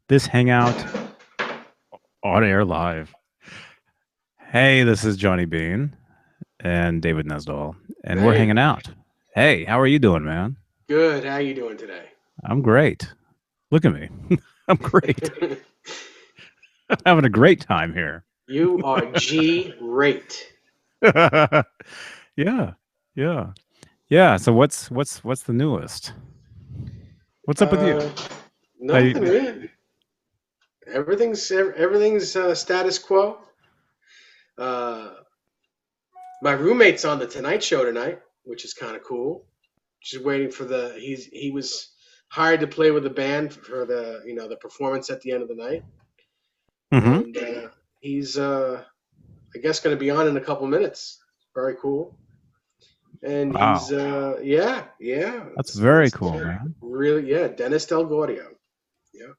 This hangout on air live. Hey, this is Johnny Bean and David Nesdall, and we're Hey, hanging out. Hey, how are you doing, man? good. How you doing today? I'm great. Look at me. I'm great. I'm having a great time here. You are G rate. Yeah. Yeah. Yeah. So what's the newest? What's up with you? Uh, I Nothing really. Everything's status quo. Uh, my roommate's on the Tonight Show tonight, which is kind of cool. Just waiting for he was hired to play with the band for the performance at the end of the night, mm-hmm. and he's I guess going to be on in a couple minutes. Very cool. And he's Wow. That's very it's cool, man. really, yeah, Dennis Del Gaudio. Yeah.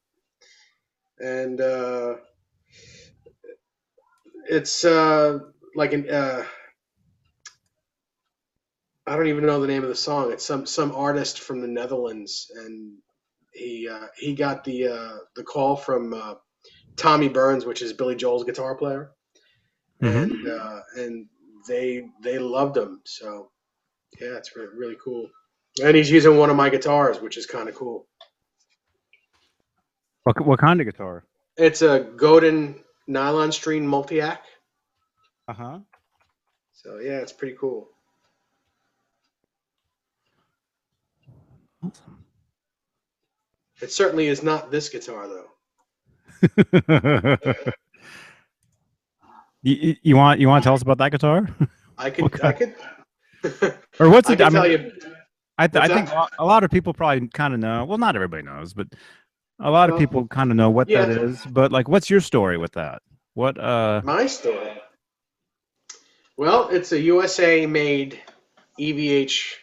And it's like an I don't even know the name of the song. It's some artist from the Netherlands, and he got the call from Tommy Burns, which is Billy Joel's guitar player, Mm-hmm. and they loved him. So yeah, it's really cool. And he's using one of my guitars, which is kind of cool. What kind of guitar? It's a Godin nylon string multi-act. Uh-huh. So yeah, it's pretty cool. Awesome. It certainly is not this guitar though. You want to tell us about that guitar? I What could I kind? could Or what's I it? I could tell mean, you. I What's think that? a lot of people probably kind of know. Well, not everybody knows, but a lot of Well, people kind of know what that yeah, is. But like, what's your story with that? What? my story. Well, it's a USA made EVH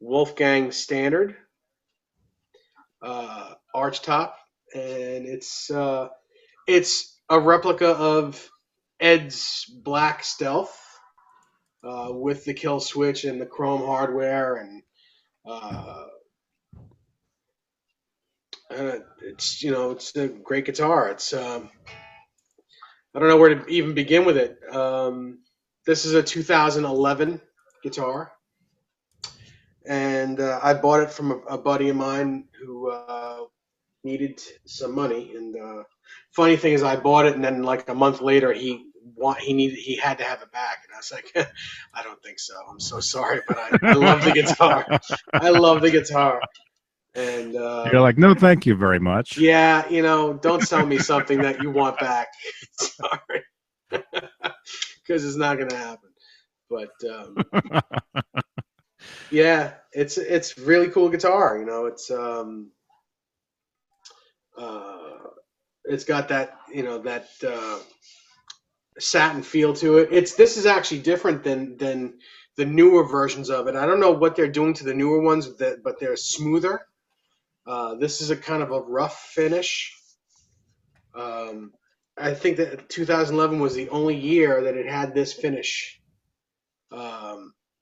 Wolfgang Standard arch top, and it's a replica of Ed's Black Stealth with the kill switch and the chrome hardware uh, and it's a great guitar. It's I don't know where to even begin with it. This is a 2011 guitar, and I bought it from a buddy of mine who needed some money. And funny thing is, I bought it, and then like a month later, he had to have it back, and I was like, I don't think so. I'm so sorry, but I love the guitar. I love the guitar, and You're like, no, thank you very much. yeah, don't sell me something that you want back. Sorry, because it's not gonna happen. But yeah, it's really cool guitar. Uh, it's got that satin feel to it. This is actually different than the newer versions of it. I don't know what they're doing to the newer ones, but they're smoother. This is a kind of a rough finish. Um, I think that 2011 was the only year that it had this finish.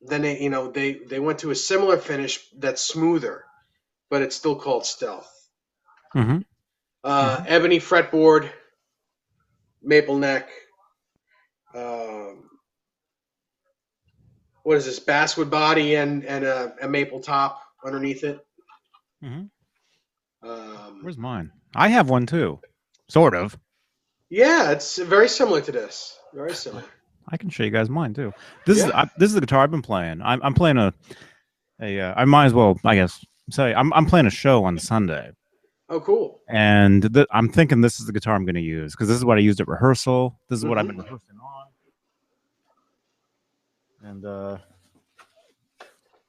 Then they went to a similar finish that's smoother, but it's still called Stealth. hmm hmm Ebony fretboard, maple neck. Um, what is this? Basswood body and a maple top underneath it. hmm Um, Where's mine? I have one too, sort of. yeah, it's very similar to this. Very similar. I can show you guys mine too. Yeah. This is the guitar I've been playing. I'm playing a I might as well I guess say I'm playing a show on Sunday, Oh, cool. and I'm thinking this is the guitar I'm going to use because this is what I used at rehearsal. This is what I've been Hmm. rehearsing on, and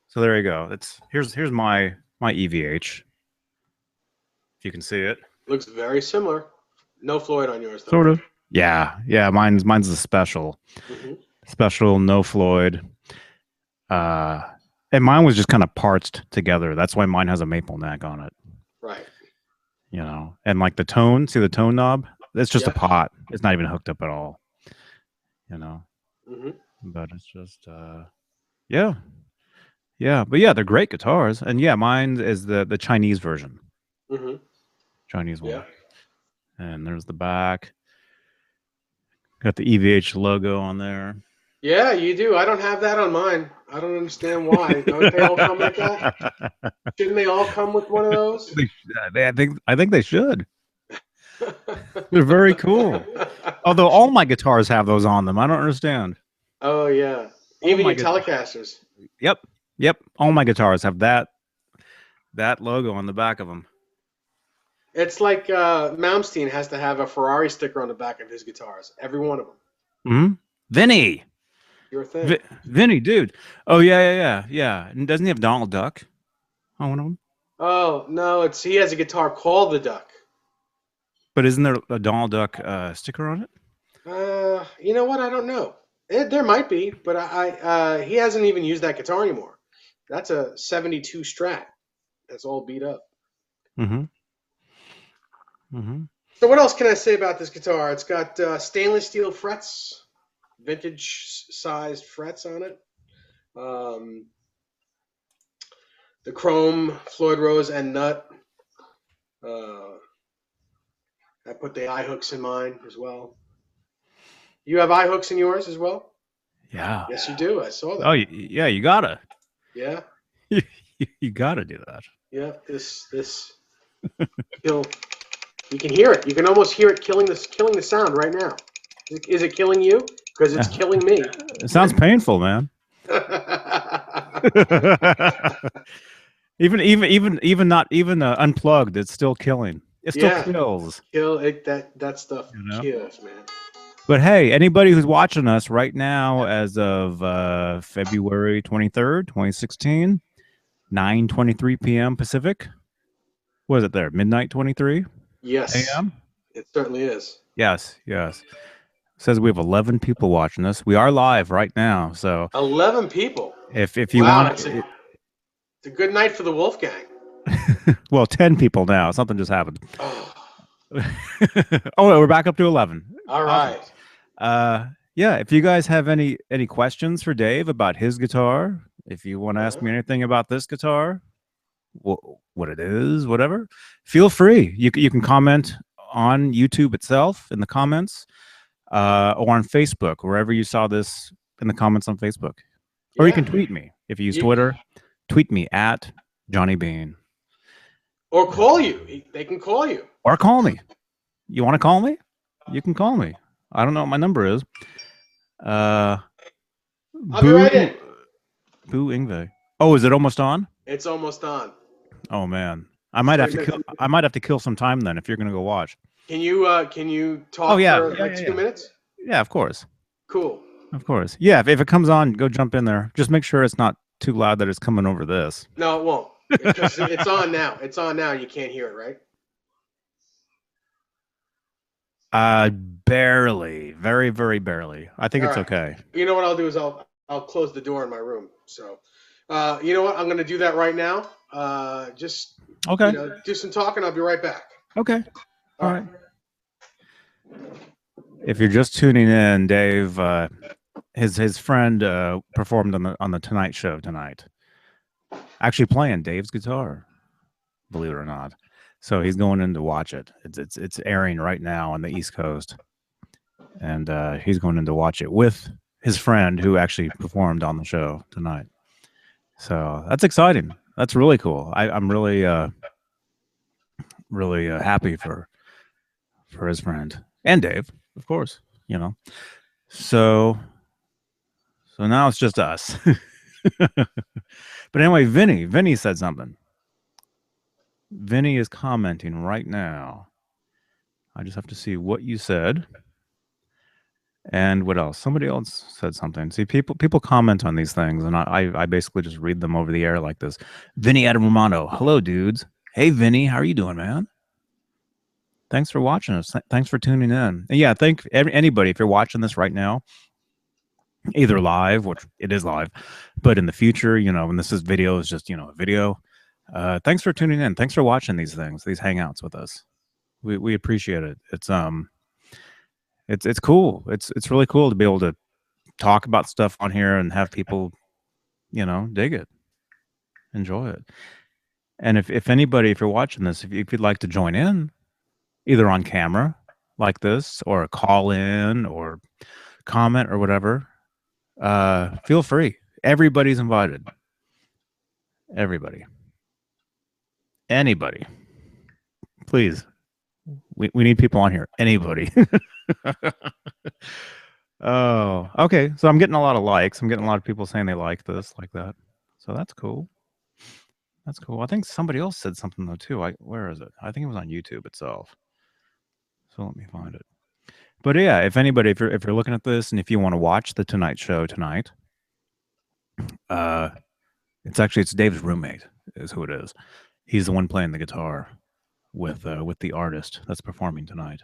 so there you go. It's here's my EVH. If you can see it, Looks very similar. No Floyd on yours though, sort right? of. Yeah, yeah. Mine's a Hmm. special no Floyd. Uh, and mine was just kind of parched together. That's why mine has a maple neck on it. Right. And like the tone, see the tone knob? It's just a Yep. pot. It's not even hooked up at all. You know, Hmm. but it's just yeah, yeah. But yeah, they're great guitars, and yeah, mine is the Chinese version, Hmm. Chinese Yeah. one. And there's the back. Got the EVH logo on there. Yeah, you do. I don't have that on mine. I don't understand why. Don't they all come like that? Shouldn't they all come with one of those? I think they should. They're very cool. Although all my guitars have those on them. I don't understand. Oh yeah. All Even my your Telecasters. Yep. Yep. All my guitars have that logo on the back of them. It's like Malmsteen has to have a Ferrari sticker on the back of his guitars. Every one of them. Hmm. Vinny. Your thing. Vinny, dude. Oh yeah. And doesn't he have Donald Duck on one of them? Oh no, it's he has a guitar called the Duck. But isn't there a Donald Duck sticker on it? You know what? I don't know. There might be, but he hasn't even used that guitar anymore. That's a '72 Strat. That's all beat up. Mm-hmm. Mm-hmm. So what else can I say about this guitar? It's got stainless steel frets, vintage sized frets on it. Um, the chrome Floyd Rose and nut. Uh, I put the eye hooks in mine as well. You have eye hooks in yours as well? Yeah. Yes, you do. I saw that. Oh yeah, you gotta. Yeah, You gotta do that. yeah. This kill. You can hear it. You can almost hear it killing the sound right now. Is it killing you? Because it's killing me. It sounds painful, man. even not even unplugged, it's still killing. It still Yeah. kills. Kill it. That stuff You know? kills, man. But hey, anybody who's watching us right now, as of February 23rd, 2016, 9:23 p.m. Pacific. Was it there? Midnight 23 Yes, a.m. it certainly is. Yes. Says we have 11 people watching us. We are live right now. So 11 people. if you Wow, want, it's a good night for the Wolfgang. well, 10 people now. Something just happened. Oh, Oh, we're back up to 11. all Awesome. right. Yeah, if you guys have any questions for Dave about his guitar, if you want to ask me anything about this guitar, what it is, whatever, feel free. You can comment on YouTube itself in the comments, or on Facebook, wherever you saw this in the comments on Facebook. Or you can tweet me. If you use Twitter, tweet me at Johnny Bean. Or call you. They can call you. Or call me. You want to call me? You can call me. I don't know what my number is. I'll be right in. Boo Ingve. Oh, is it almost on? It's almost on. Oh man. I might have to kill some time then if you're gonna go watch. Can you talk for like 2 minutes? Yeah, of course. Cool. Of course. Yeah, if it comes on, go jump in there. Just make sure it's not too loud that it's coming over this. No, it won't. Because it's on now. It's on now. You can't hear it, right? Barely. Very, very barely. I think it's okay. You know what I'll do is I'll close the door in my room. So, you know what? I'm going to do that right now. Just okay. Do some talking. I'll be right back. Okay. All right. If you're just tuning in, Dave, his friend performed on the Tonight Show tonight. Actually playing Dave's guitar, believe it or not. So he's going in to watch it. It's airing right now on the East Coast, and he's going in to watch it with his friend who actually performed on the show tonight. So that's exciting. That's really cool. I'm really happy for his friend and Dave, of course. So now it's just us. But anyway, Vinny said something. Vinny is commenting right now. I just have to see what you said. And what else? Somebody else said something. See, people comment on these things, and I basically just read them over the air like this. Vinny Adam Romano. Hello, dudes. Hey, Vinny. How are you doing, man? Thanks for watching us. Thanks for tuning in. And yeah, thank anybody if you're watching this right now, either live, which it is live, but in the future, when this is video, is just a video. Thanks for tuning in. Thanks for watching these things, these hangouts with us. We appreciate it. It's cool. It's really cool to be able to talk about stuff on here and have people, dig it, enjoy it. And if anybody, if you're watching this, if you'd like to join in, either on camera like this or a call in or comment or whatever, feel free. Everybody's invited. Everybody. Anybody. Please. We need people on here. Anybody. Oh, okay. So I'm getting a lot of likes. I'm getting a lot of people saying they like this, like that. So that's cool. That's cool. I think somebody else said something though too. Where is it? I think it was on YouTube itself. So let me find it. But yeah, if anybody, if you're looking at this and if you want to watch the Tonight Show tonight, uh, it's Dave's roommate is who it is. He's the one playing the guitar with the artist that's performing tonight.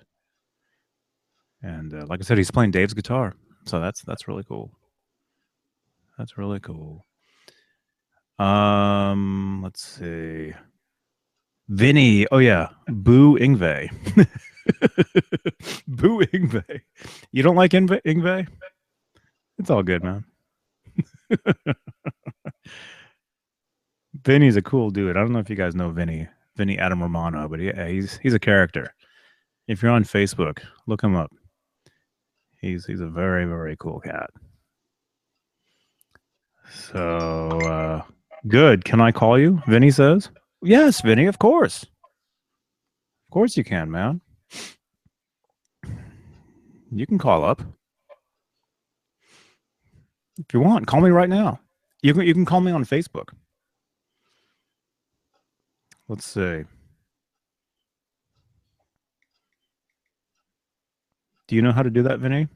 And like I said, he's playing Dave's guitar, so that's really cool. That's really cool. Let's see. Vinny. Oh yeah, Boo Ingve. Boo Ingve. You don't like Ingve? It's all good, man. Vinny's a cool dude. I don't know if you guys know Vinny Adam Romano, but yeah, he's a character. If you're on Facebook, look him up. He's a very very cool cat. So good. Can I call you? Vinny says. Yes, Vinny. Of course. Of course you can, man. You can call up if you want. Call me right now. You can call me on Facebook. Let's see. Do you know how to do that, Vinny?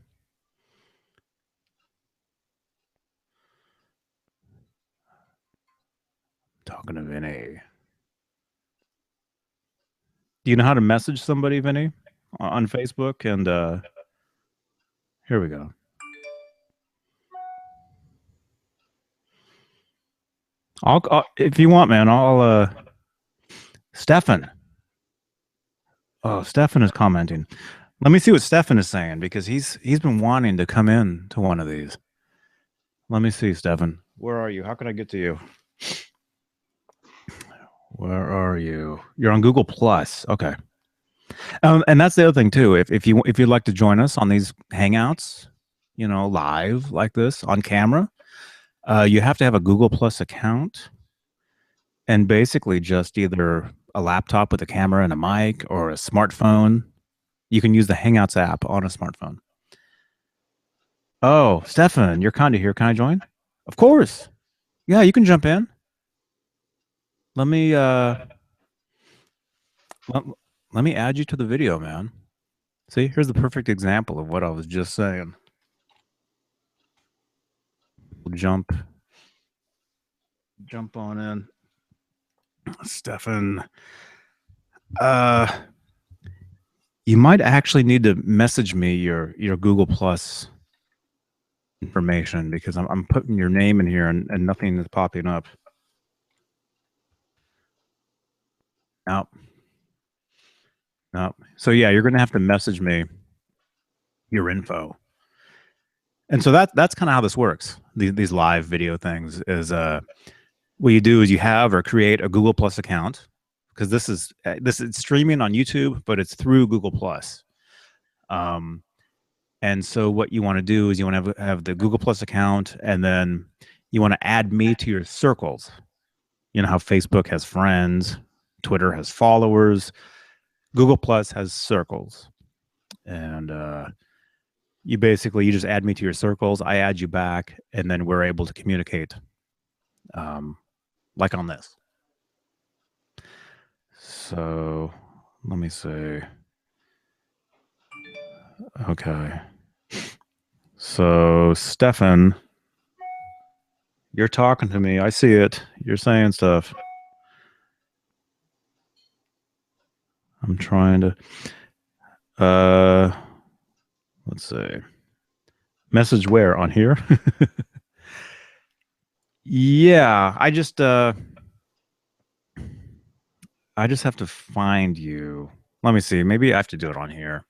Talking to Vinny. Do you know how to message somebody, Vinny, on Facebook? And here we go. If you want, man. Stefan. Oh, Stefan is commenting. Let me see what Stefan is saying because he's been wanting to come in to one of these. Let me see, Stefan. Where are you? How can I get to you? Where are you? You're on Google Plus. Okay. And that's the other thing too. If you'd like to join us on these hangouts, live like this on camera, you have to have a Google Plus account and basically just either a laptop with a camera and a mic or a smartphone. You can use the Hangouts app on a smartphone. Oh, Stefan, you're kind of here. Can I join? Of course. Yeah, you can jump in. Let me let, let me add you to the video, man. See, here's the perfect example of what I was just saying. We'll jump on in. Stefan. You might actually need to message me your Google Plus information because I'm putting your name in here and nothing is popping up. Nope. Nope. So yeah, you're gonna have to message me your info. And so that's kind of how this works. These live video things is what you do is you have or create a Google Plus account because this is streaming on YouTube, but it's through Google Plus. And so what you want to do is you want to have the Google Plus account, and then you want to add me to your circles. You know how Facebook has friends, Twitter has followers, Google Plus has circles, and you just add me to your circles. I add you back, and then we're able to communicate, like on this. So let me see. Okay. So Stefan, you're talking to me. I see it. You're saying stuff. I'm trying to let's see. Message where on here? Yeah, I just have to find you. Let me see. Maybe I have to do it on here.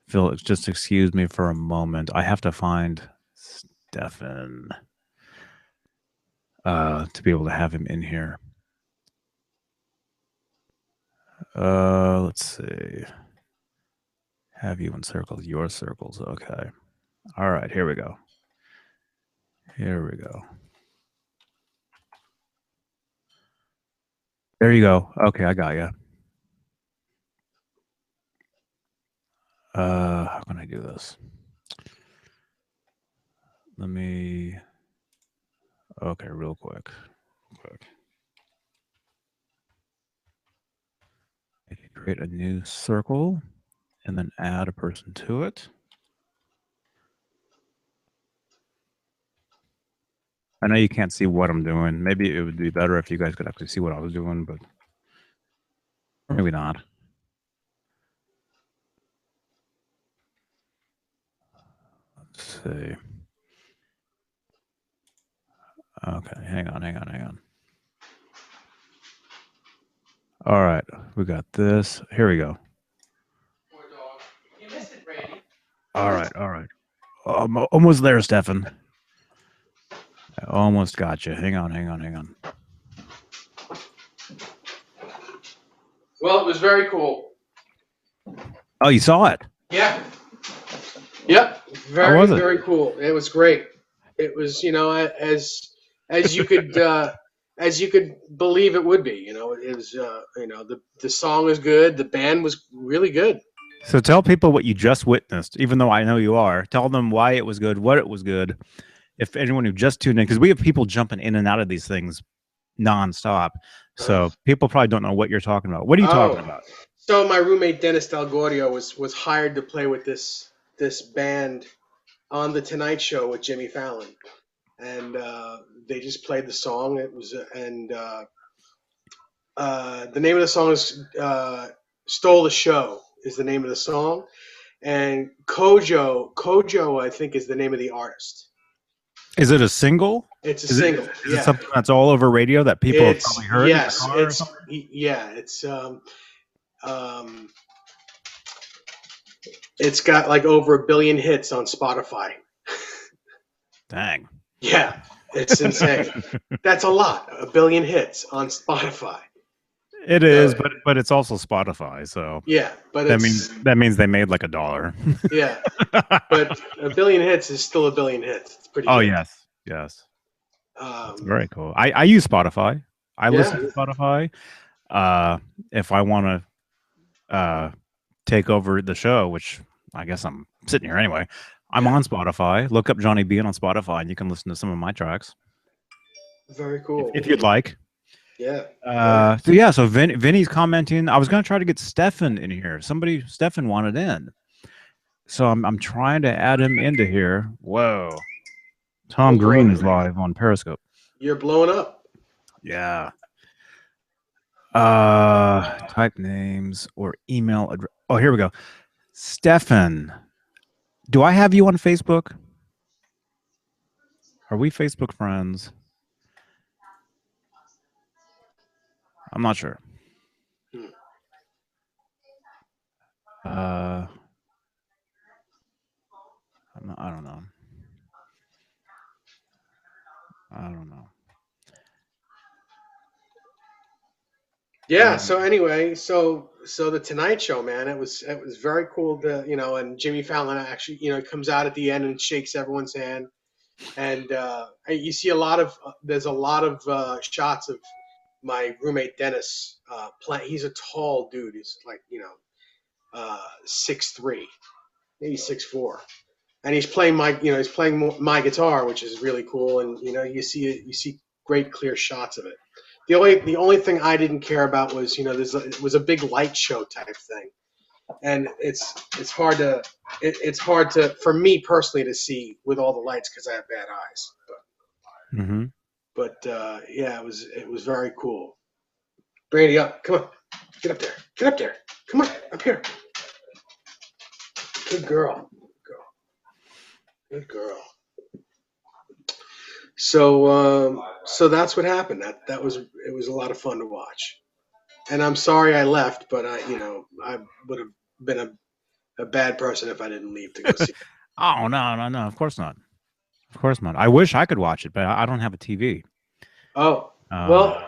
Phil, just excuse me for a moment. I have to find Stefan to be able to have him in here. Let's see. Have you in circles? Your circles. Okay. All right. Here we go. Here we go. There you go. Okay, I got you. How can I do this? Let me. Okay, real quick. Create a new circle and then add a person to it. I know you can't see what I'm doing. Maybe it would be better if you guys could actually see what I was doing, but maybe not. Let's see. Okay, hang on. All right, we got this. Here we go. You missed it, Brady. All right. I'm almost there, Stefan. I almost got you. Hang on. Well, it was very cool. Oh, you saw it? Yeah. Yep. How was it? Very cool. It was great. It was, as you could believe it would be. It was, the song was good. The band was really good. So tell people what you just witnessed, even though I know you are. Tell them why it was good, what it was good. If anyone who just tuned in, because we have people jumping in and out of these things nonstop. So people probably don't know what you're talking about. What are you talking about? So my roommate Dennis Delgorio was hired to play with this band on the Tonight Show with Jimmy Fallon, and they just played the song. It was the name of the song is "Stole the Show" is the name of the song, and Kojo I think is the name of the artist. Is it a single? It's a single. Is it something that's all over radio that people have probably heard? Yes, it's got like over 1 billion hits on Spotify. Dang. Yeah, it's insane. That's a lot. 1 billion hits on Spotify. It is, but it's also Spotify, so yeah. But that means they made like $1. Yeah, but 1 billion hits is still 1 billion hits. It's pretty. Oh good. Yes. That's very cool. I use Spotify. I listen to Spotify. If I want to take over the show, which I guess I'm sitting here anyway, I'm on Spotify. Look up Johnny Bean on Spotify, and you can listen to some of my tracks. Very cool. If you'd like. Yeah. So Vinny's commenting. I was going to try to get Stefan in here. Stefan wanted in. So I'm trying to add him into here. Whoa. Tom Green is live on Periscope. You're blowing up. Yeah. Type names or email address. Oh, here we go. Stefan, do I have you on Facebook? Are we Facebook friends? I'm not sure. I don't know. Yeah. So anyway, so the Tonight Show, man, it was very cool to and Jimmy Fallon actually comes out at the end and shakes everyone's hand, and you see there's a lot of shots of my roommate Dennis playing. He's a tall dude. He's like 6'3", maybe 6'4", and he's playing my guitar, which is really cool. And you see great clear shots of it. The only thing I didn't care about was it was a big light show type thing, and it's hard to for me personally to see with all the lights because I have bad eyes. But yeah, it was very cool. Brady, up, come on, get up there, come on, up here. Good girl. So that's what happened. It was a lot of fun to watch. And I'm sorry I left, but I would have been a bad person if I didn't leave to go see it. Oh, no, of course not. I wish I could watch it, but I don't have a TV. Oh, well,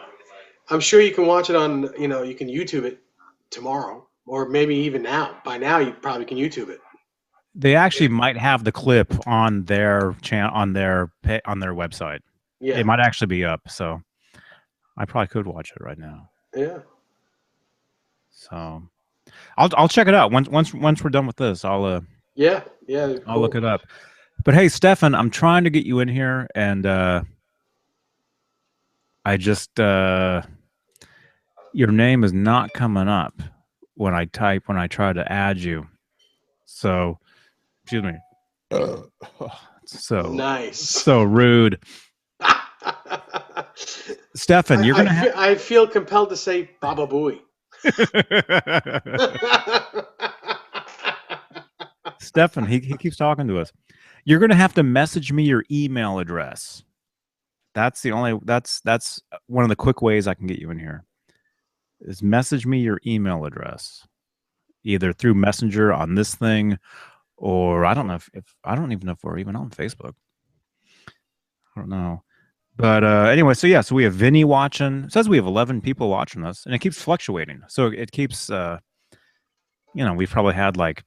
I'm sure you can watch it on, you can YouTube it. tomorrow, or maybe even now. By now, you probably can YouTube it. They actually might have the clip on their channel on their website. Yeah, It might actually be up, so I probably could watch it right now. yeah, So I'll check it out once we're done with this. yeah, yeah. I'll look Cool. it up. But hey, Stefan, I'm trying to get you in here, and I just your name is not coming up when I try to add you. So excuse me. So Nice. rude. Stefan, you're gonna have I feel compelled to say Baba Booey. Stefan, he keeps talking to us. You're gonna have to message me your email address. That's one of the quick ways I can get you in here. Is message me your email address. Either through Messenger on this thing, or I don't know if I don't even know if we're even on Facebook. I don't know. But anyway, so yeah, so we have Vinny watching. It says we have 11 people watching us, and it keeps fluctuating. So it keeps, we've probably had like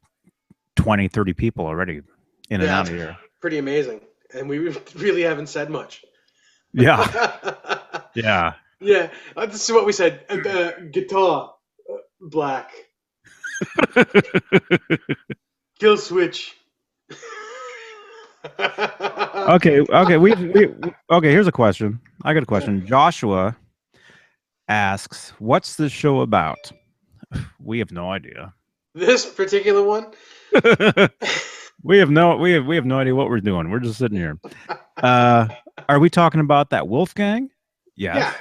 20, 30 people already in and out of here. Pretty amazing. And we really haven't said much. Yeah. Yeah. Yeah. This is what we said. Guitar, black. Kill switch. Okay. Okay. Here's a question. I got a question. Joshua asks, "What's this show about?" We have no idea. This particular one. we have no idea what we're doing. We're just sitting here. Are we talking about that Wolfgang? Yes. Yeah.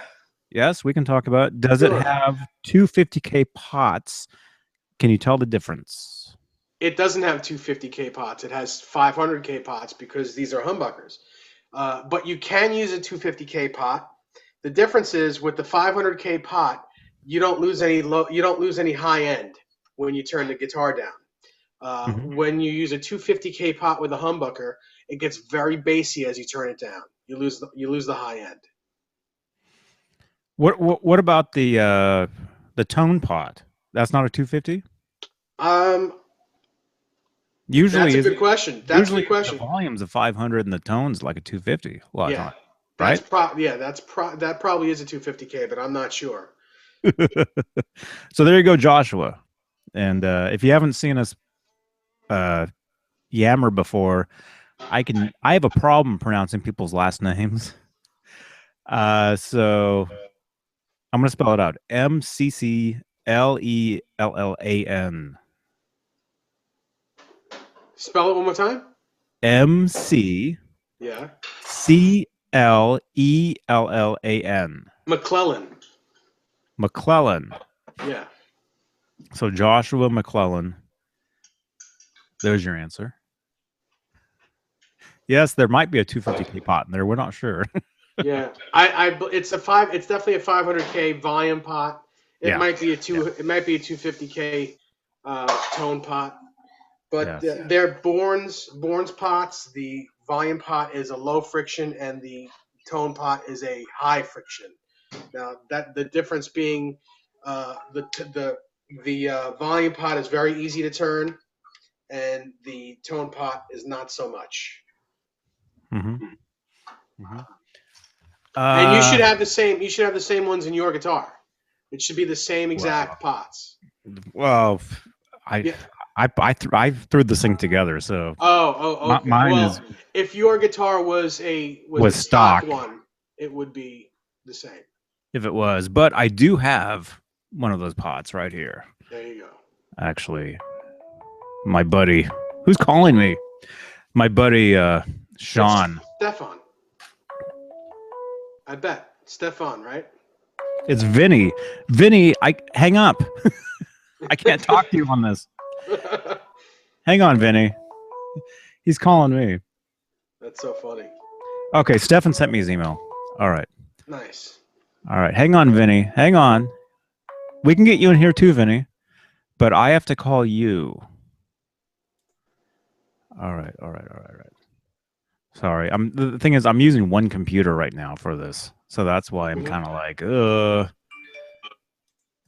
Yes, we can talk about it. Does it have 250K pots? Can you tell the difference? It doesn't have 250K pots. It has 500K pots because these are humbuckers. But you can use a 250K pot. The difference is with the 500K pot, you don't lose any high end when you turn the guitar down. When you use a 250K pot with a humbucker, it gets very bassy as you turn it down. You lose the high end. What about the tone pot? That's not a 250? Usually That's a good question. That's a good question. The volume's a 500 and the tone's like a 250 a lot of time. Right? That probably is a 250K, but I'm not sure. So there you go, Joshua. And if you haven't seen us yammer before, I have a problem pronouncing people's last names. So I'm gonna spell it out. MCCLELLAN. Spell it one more time. MC. Yeah. CLELLAN. McClellan. McClellan. Yeah. So Joshua McClellan. There's your answer. Yes, there might be a 250K pot in there. We're not sure. Yeah, it's definitely a 500K volume pot. It might be a 250K tone pot, but they're Bourne's pots. The volume pot is a low friction, and the tone pot is a high friction. Now that the difference being, the volume pot is very easy to turn, and the tone pot is not so much. And you should have the same. You should have the same ones in your guitar. It should be the same exact pots. Well, I threw this thing together, so okay. Mine is. If your guitar was a stock one, it would be the same. If it was, but I do have one of those pots right here. There you go. Actually, my buddy, who's calling me? My buddy Sean. Stefan. I bet. Stefan, right? It's Vinny. Vinny, hang up. I can't talk to you on this. Hang on, Vinny. He's calling me. That's so funny. Okay, Stefan sent me his email. All right. Nice. All right. Hang on, Vinny. Hang on. We can get you in here too, Vinny. But I have to call you. All right. Sorry. The thing is, I'm using one computer right now for this. So that's why I'm kind of like,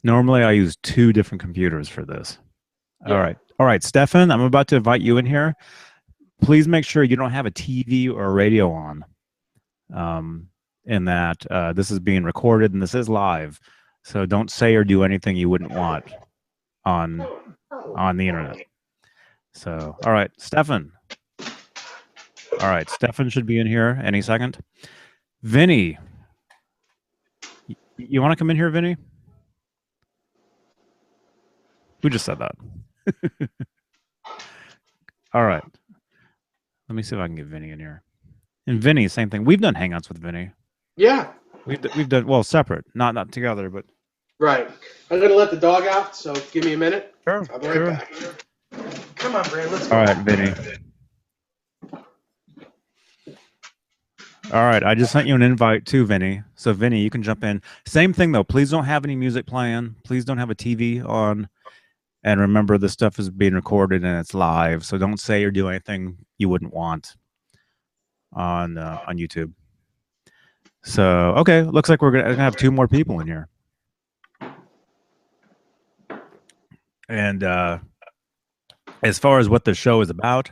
Normally, I use 2 different computers for this. All Yeah. right. All right, Stefan, I'm about to invite you in here. Please make sure you don't have a TV or a radio on. In that this is being recorded and this is live. So don't say or do anything you wouldn't want on the internet. So, all right, Stefan. All right, Stefan should be in here any second. Vinny, you want to come in here, Vinny? Who just said that? All right. Let me see if I can get Vinny in here. And Vinny, same thing. We've done hangouts with Vinny. Yeah. We've done, well, separate, not together, but Right. I'm gonna let the dog out, so give me a minute. sure, I'll be right sure. back. Come on, Brand. Let's go. All right, Vinny. All right, I just sent you an invite too, Vinny. So Vinny, you can jump in. Same thing though. Please don't have any music playing. Please don't have a TV on. And remember, this stuff is being recorded and it's live. So don't say or do anything you wouldn't want on YouTube. So okay, looks like we're gonna have 2 more people in here. And as far as what the show is about,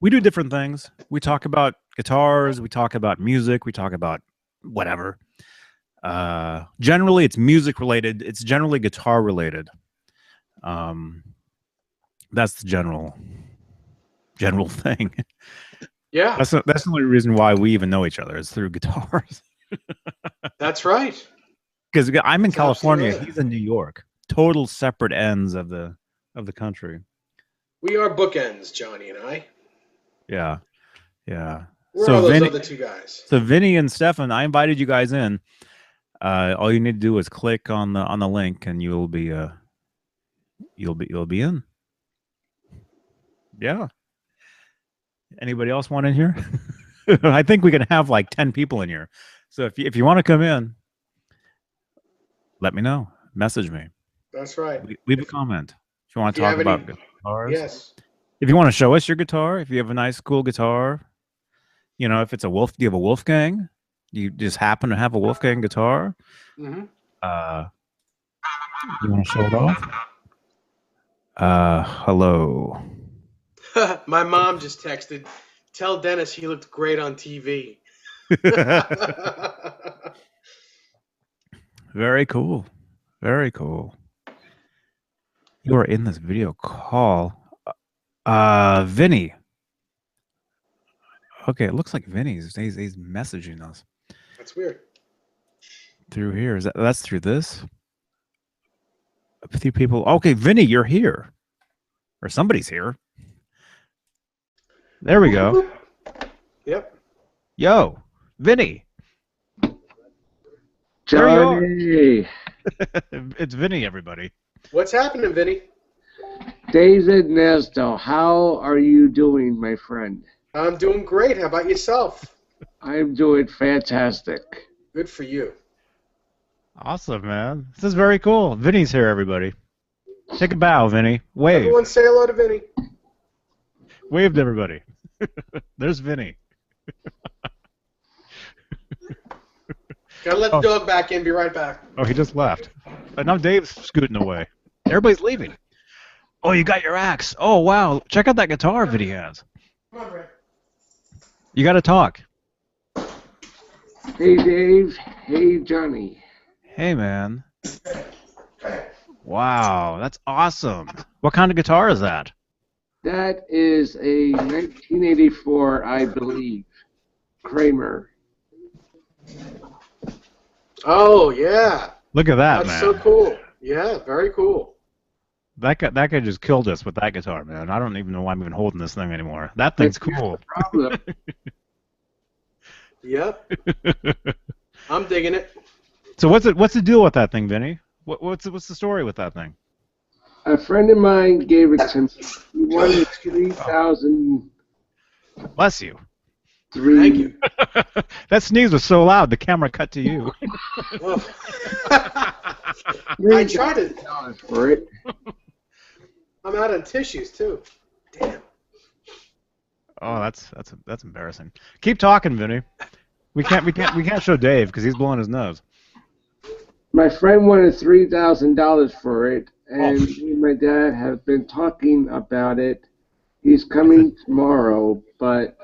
we do different things. We talk about guitars, we talk about music, we talk about whatever. Generally, it's music related. It's generally guitar related. That's the general thing. Yeah. That's the only reason why we even know each other is through guitars. That's right. Because I'm in That's California, absolutely right. he's in New York. Total separate ends of the country. We are bookends, Johnny and I. Yeah, yeah. Where So are those Vinny, other 2 guys? so Vinny and Stefan, I invited you guys in. All you need to do is click on the link, and you'll be in. Yeah. Anybody else want in here? I think we can have like 10 people in here. So if you want to come in, let me know. Message me. That's right. Leave a comment if you want If to you talk have any- about guitars. Yes. If you want to show us your guitar, if you have a nice, cool guitar, if it's do you have a Wolfgang? You just happen to have a Wolfgang guitar? Mm-hmm. You want to show it off? Hello. My mom just texted, "Tell Dennis he looked great on TV." Very cool. Very cool. You are in this video call. Vinny. Okay, it looks like Vinny's he's messaging us That's weird. through here. That's through this? A few people. Okay, Vinny, you're here. Or somebody's here. There we go. Yep. Yo, Vinny. Johnny, It's Vinny, everybody. What's happening, Vinny? David Nesdall, how are you doing, my friend? I'm doing great. How about yourself? I'm doing fantastic. Good for you. Awesome, man. This is very cool. Vinny's here, everybody. Take a bow, Vinny. Wave. Everyone say hello to Vinny. Wave to everybody. There's Vinny. Gotta let the dog back in. Be right back. Oh, he just left. Now Dave's scooting away. Everybody's leaving. Oh, you got your axe. Oh, wow. Check out that guitar Vinny has. Come on, Brad. You got to talk. Hey, Dave. Hey, Johnny. Hey, man. Wow, that's awesome. What kind of guitar is that? That is a 1984, I believe, Kramer. Oh yeah. Look at that, That's man. so cool. Yeah, very cool. That guy just killed us with that guitar, man. I don't even know why I'm even holding this thing anymore. That thing's cool. Problem. Yep. I'm digging it. So what's the deal with that thing, Vinny? What's the story with that thing? A friend of mine gave it to me. He wanted 3,000. Bless you. Thank you. That sneeze was so loud, the camera cut to you. Oh. I tried to. For it. I'm out of tissues too. Damn. Oh, that's embarrassing. Keep talking, Vinny. We can't show Dave because he's blowing his nose. My friend wanted $3,000 for it, and me and my dad have been talking about it. He's coming tomorrow, but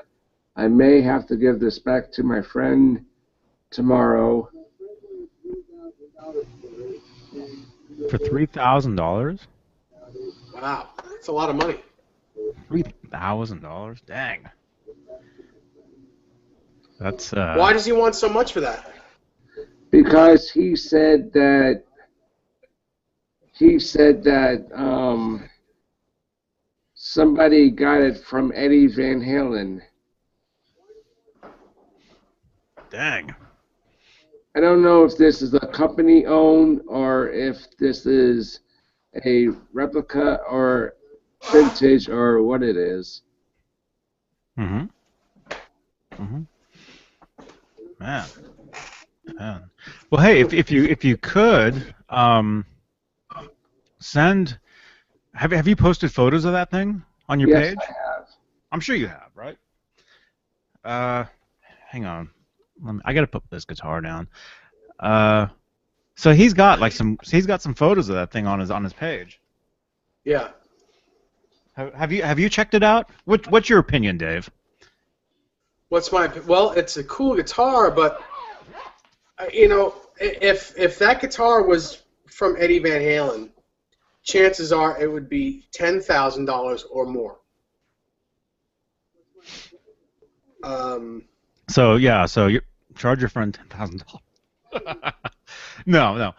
I may have to give this back to my friend tomorrow. For $3,000? Wow, that's a lot of money. $3,000? Dang. That's Why does he want so much for that? Because he said that somebody got it from Eddie Van Halen. dang. I don't know if this is a company owned or if this is a replica or vintage or what it is. Mm-hmm. Mm-hmm. Man. Man. Well, hey, if you could send. Have you posted photos of that thing on your Yes, page? I have. I'm sure you have, right? Hang on. I gotta put this guitar down. So he's got some photos of that thing on his page. Yeah. Have you checked it out? What's your opinion, Dave? Well, it's a cool guitar, but you know, if that guitar was from Eddie Van Halen, chances are it would be $10,000 or more. So you charge your friend $10,000. No.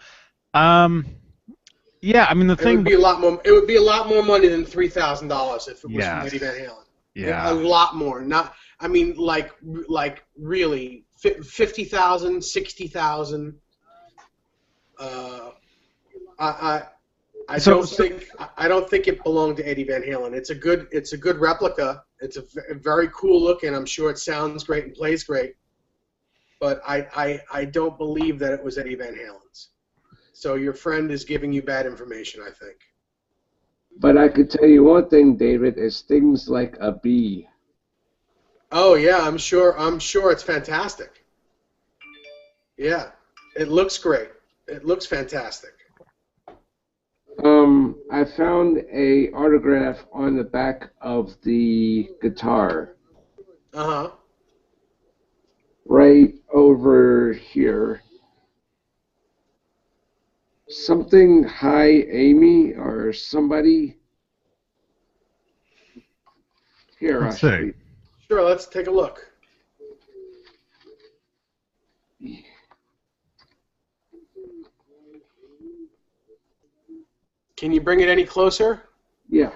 Yeah, I mean the It thing. would be a lot more. It would be a lot more money than $3,000 if it was from Eddie Van Halen. Yeah. A lot more. Not. I mean, like really, 50,000, 60,000. I don't think it belonged to Eddie Van Halen. It's a good replica. It's a very cool look, and I'm sure it sounds great and plays great. But I don't believe that it was Eddie Van Halen's. So your friend is giving you bad information, I think. But I could tell you one thing, David, it stings like a bee. Oh yeah, I'm sure it's fantastic. Yeah, it looks great. It looks fantastic. I found a autograph on the back of the guitar. Uh-huh. Right over here. Something Hi Amy or somebody. Here, Let's I'll see. show you. Sure, let's take a look. Can you bring it any closer? Yeah.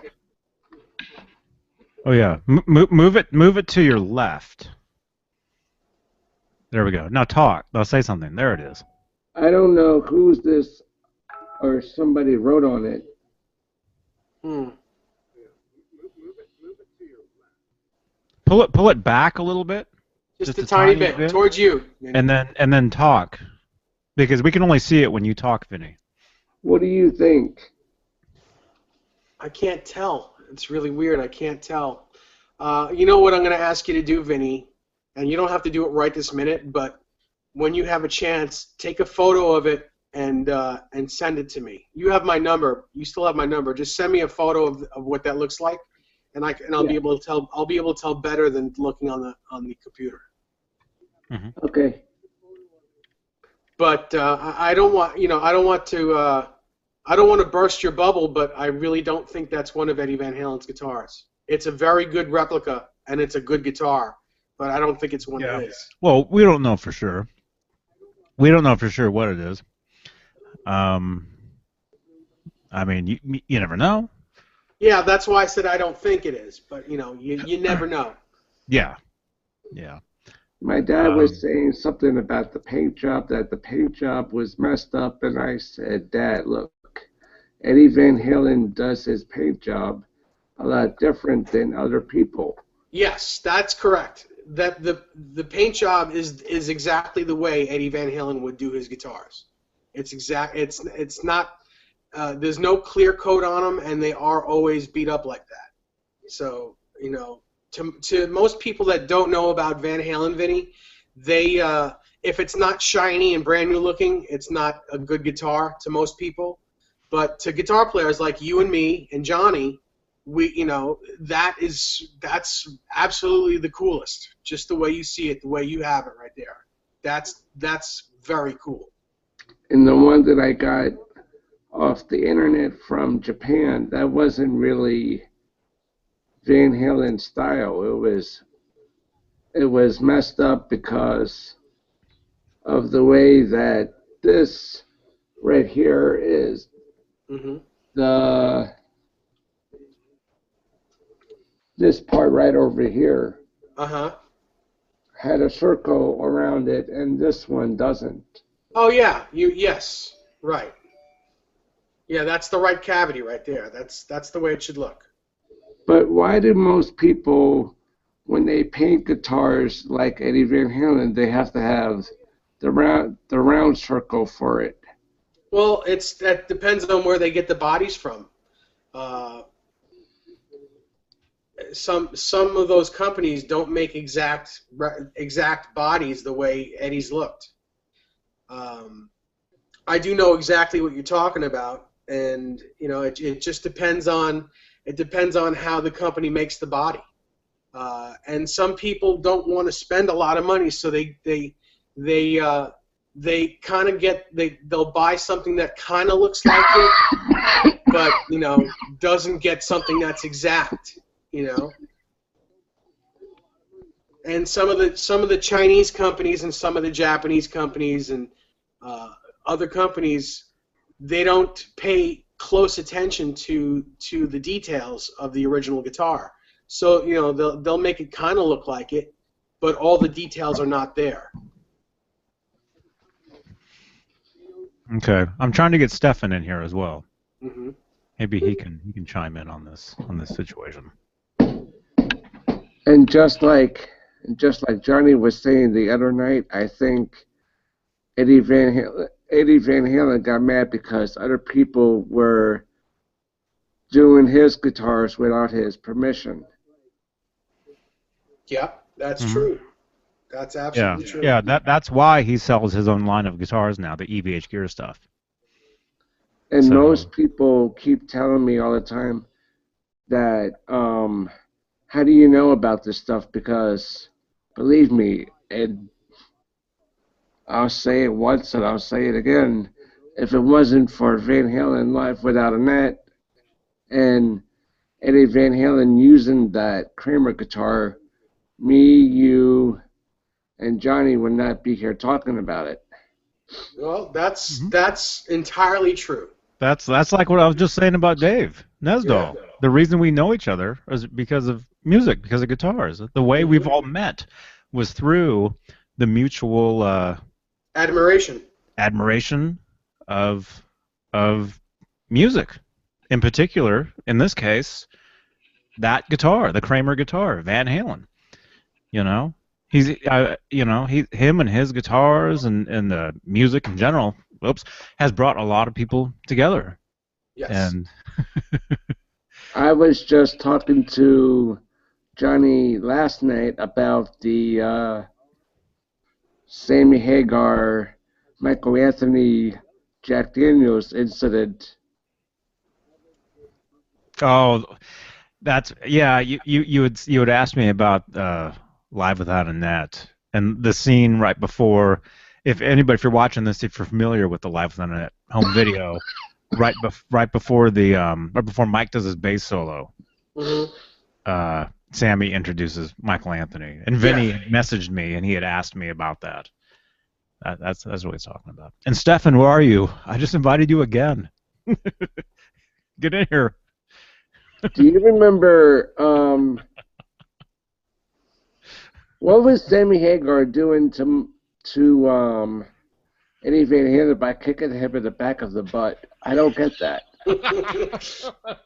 Oh yeah, move it to your left. There we go. Now talk. Now say something. There it is. I don't know who's this or somebody wrote on it. Pull it back a little bit. Just a tiny bit towards you. And then talk, because we can only see it when you talk, Vinny. What do you think? I can't tell. It's really weird. I can't tell. You know what I'm going to ask you to do, Vinny, and you don't have to do it right this minute, but when you have a chance, take a photo of it and send it to me. You have my number. You still have my number. Just send me a photo of what that looks like, and I'll be able to tell. I'll be able to tell better than looking on the computer. Mm-hmm. Okay. But I don't want to burst your bubble, but I really don't think that's one of Eddie Van Halen's guitars. It's a very good replica, and it's a good guitar, but I don't think it's one of his. Well, we don't know for sure. We don't know for sure what it is. I mean, you never know. Yeah, that's why I said I don't think it is, but you never know. Yeah. My dad was saying something about the paint job, that the paint job was messed up, and I said, Dad, look, Eddie Van Halen does his paint job a lot different than other people. Yes, that's correct. That the paint job is exactly the way Eddie Van Halen would do his guitars. It's not. There's no clear coat on them, and they are always beat up like that. So to most people that don't know about Van Halen, Vinny, if it's not shiny and brand new looking, it's not a good guitar to most people. But to guitar players like you and me and Johnny, that's absolutely the coolest. Just the way you see it, the way you have it right there. That's very cool. And the one that I got off the internet from Japan, that wasn't really Van Halen style. It was messed up because of the way that this right here is this part right over here had a circle around it, and this one doesn't. Oh yeah, yes, right. Yeah, that's the right cavity right there. That's the way it should look. But why do most people, when they paint guitars like Eddie Van Halen, they have to have the round circle for it? Well, that depends on where they get the bodies from. Some of those companies don't make exact bodies the way Eddie's looked. I do know exactly what you're talking about, and it just depends on how the company makes the body. And some people don't want to spend a lot of money, so they kind of they'll buy something that kind of looks like it, but doesn't get something that's exact. And some of the Chinese companies and some of the Japanese companies and other companies, they don't pay close attention to the details of the original guitar. So they'll make it kind of look like it, but all the details are not there. Okay, I'm trying to get Stefan in here as well. Mm-hmm. Maybe he can chime in on this situation. And just like Johnny was saying the other night, I think Eddie Van Halen got mad because other people were doing his guitars without his permission. Yeah, that's true. That's absolutely true. Yeah, that's why he sells his own line of guitars now, the EVH Gear stuff. And most people keep telling me all the time that, how do you know about this stuff? Because, believe me, I'll say it once and I'll say it again. If it wasn't for Van Halen Live Without a Net and Eddie Van Halen using that Kramer guitar, me, you, and Johnny would not be here talking about it. Well, that's entirely true. That's like what I was just saying about Dave Nesdall. Yeah. The reason we know each other is because of music, because of guitars. The way we've all met was through the mutual admiration of music. In particular, in this case, that guitar, the Kramer guitar, Van Halen. He's him and his guitars and the music in general, has brought a lot of people together. Yes. And I was just talking to Johnny last night about the Sammy Hagar, Michael Anthony, Jack Daniels incident. Oh, that's You would ask me about Live Without a Net and the scene right before. If you're watching this, if you're familiar with the Live Without a Net home video, right before Mike does his bass solo, Sammy introduces Michael Anthony, and Vinny messaged me and he had asked me about that. That's what he's talking about. And Stefan, where are you? I just invited you again. Get in here. Do you remember what was Sammy Hagar doing to Eddie Van Halen by kicking him in the back of the butt? I don't get that.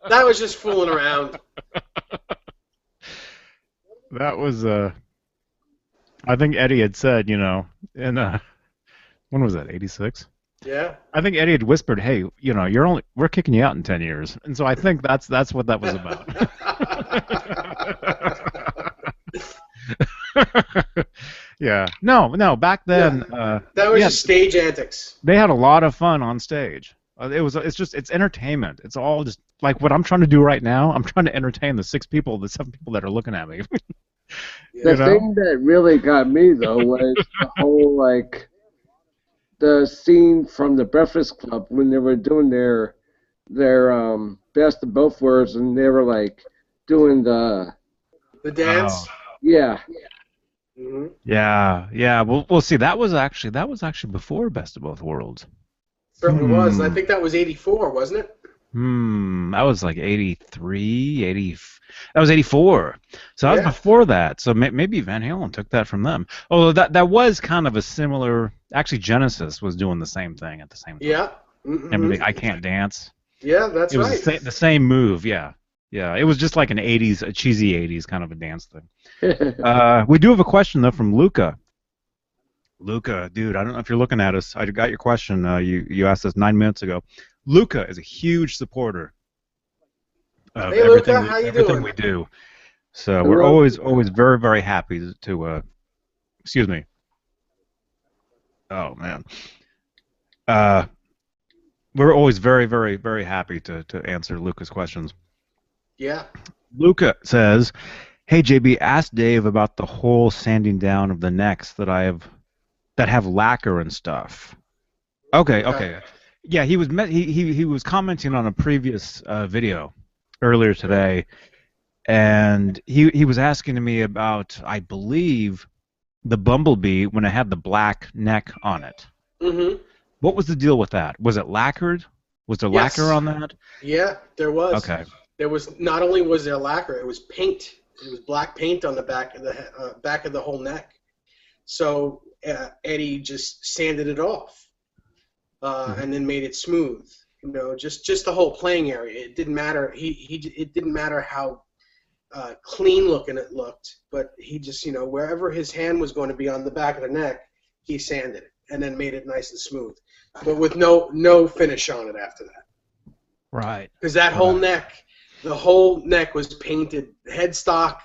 That was just fooling around. That was I think Eddie had said, in when was that, 86? Yeah. I think Eddie had whispered, "Hey, we're kicking you out in 10 years," and so I think that's what that was about. Yeah. No. Back then, That was yeah, just stage antics. they had a lot of fun on stage. It's entertainment. It's all just like what I'm trying to do right now. I'm trying to entertain the 7 people that are looking at me. The You know? thing that really got me though was the whole like the scene from the Breakfast Club when they were doing their best of both worlds and they were like doing the The dance. yeah. Hmm. Yeah. We'll see. That was actually before Best of Both Worlds. Certainly was. And I think that was '84, wasn't it? That was like 83, 80. That was 84. So that was Yeah. before that. So maybe Van Halen took that from them. Although that was kind of a similar. Actually, Genesis was doing the same thing at the same time. Yeah. Remember the I Can't Dance? Yeah, that's It was right. the same move. Yeah. It was just like a cheesy 80s kind of a dance thing. We do have a question though from Luca. Luca, dude, I don't know if you're looking at us. I got your question. You asked us 9 minutes ago. Luca is a huge supporter of Hey, Luca, how you everything doing? we do. So we're Hello. always very very happy to. Excuse me. Oh man. Uh, we're always very very very happy to answer Luca's questions. Yeah. Luca says, "Hey JB, ask Dave about the whole sanding down of the necks that have lacquer and stuff." Okay. Yeah, he was commenting on a previous video earlier today, and he was asking me about, I believe, the Bumblebee when it had the black neck on it. Mm-hmm. What was the deal with that? Was it lacquered? Was there Yes. lacquer on that? Yeah, there was. Okay. There was not only was there lacquer, it was paint. It was black paint on the back of the whole neck. So Eddie just sanded it off, and then made it smooth. You know, just the whole playing area. It didn't matter. It didn't matter how clean looking it looked, but he just, wherever his hand was going to be on the back of the neck, he sanded it and then made it nice and smooth, but with no finish on it after that. Right. Because that whole neck, the whole neck was painted, headstock,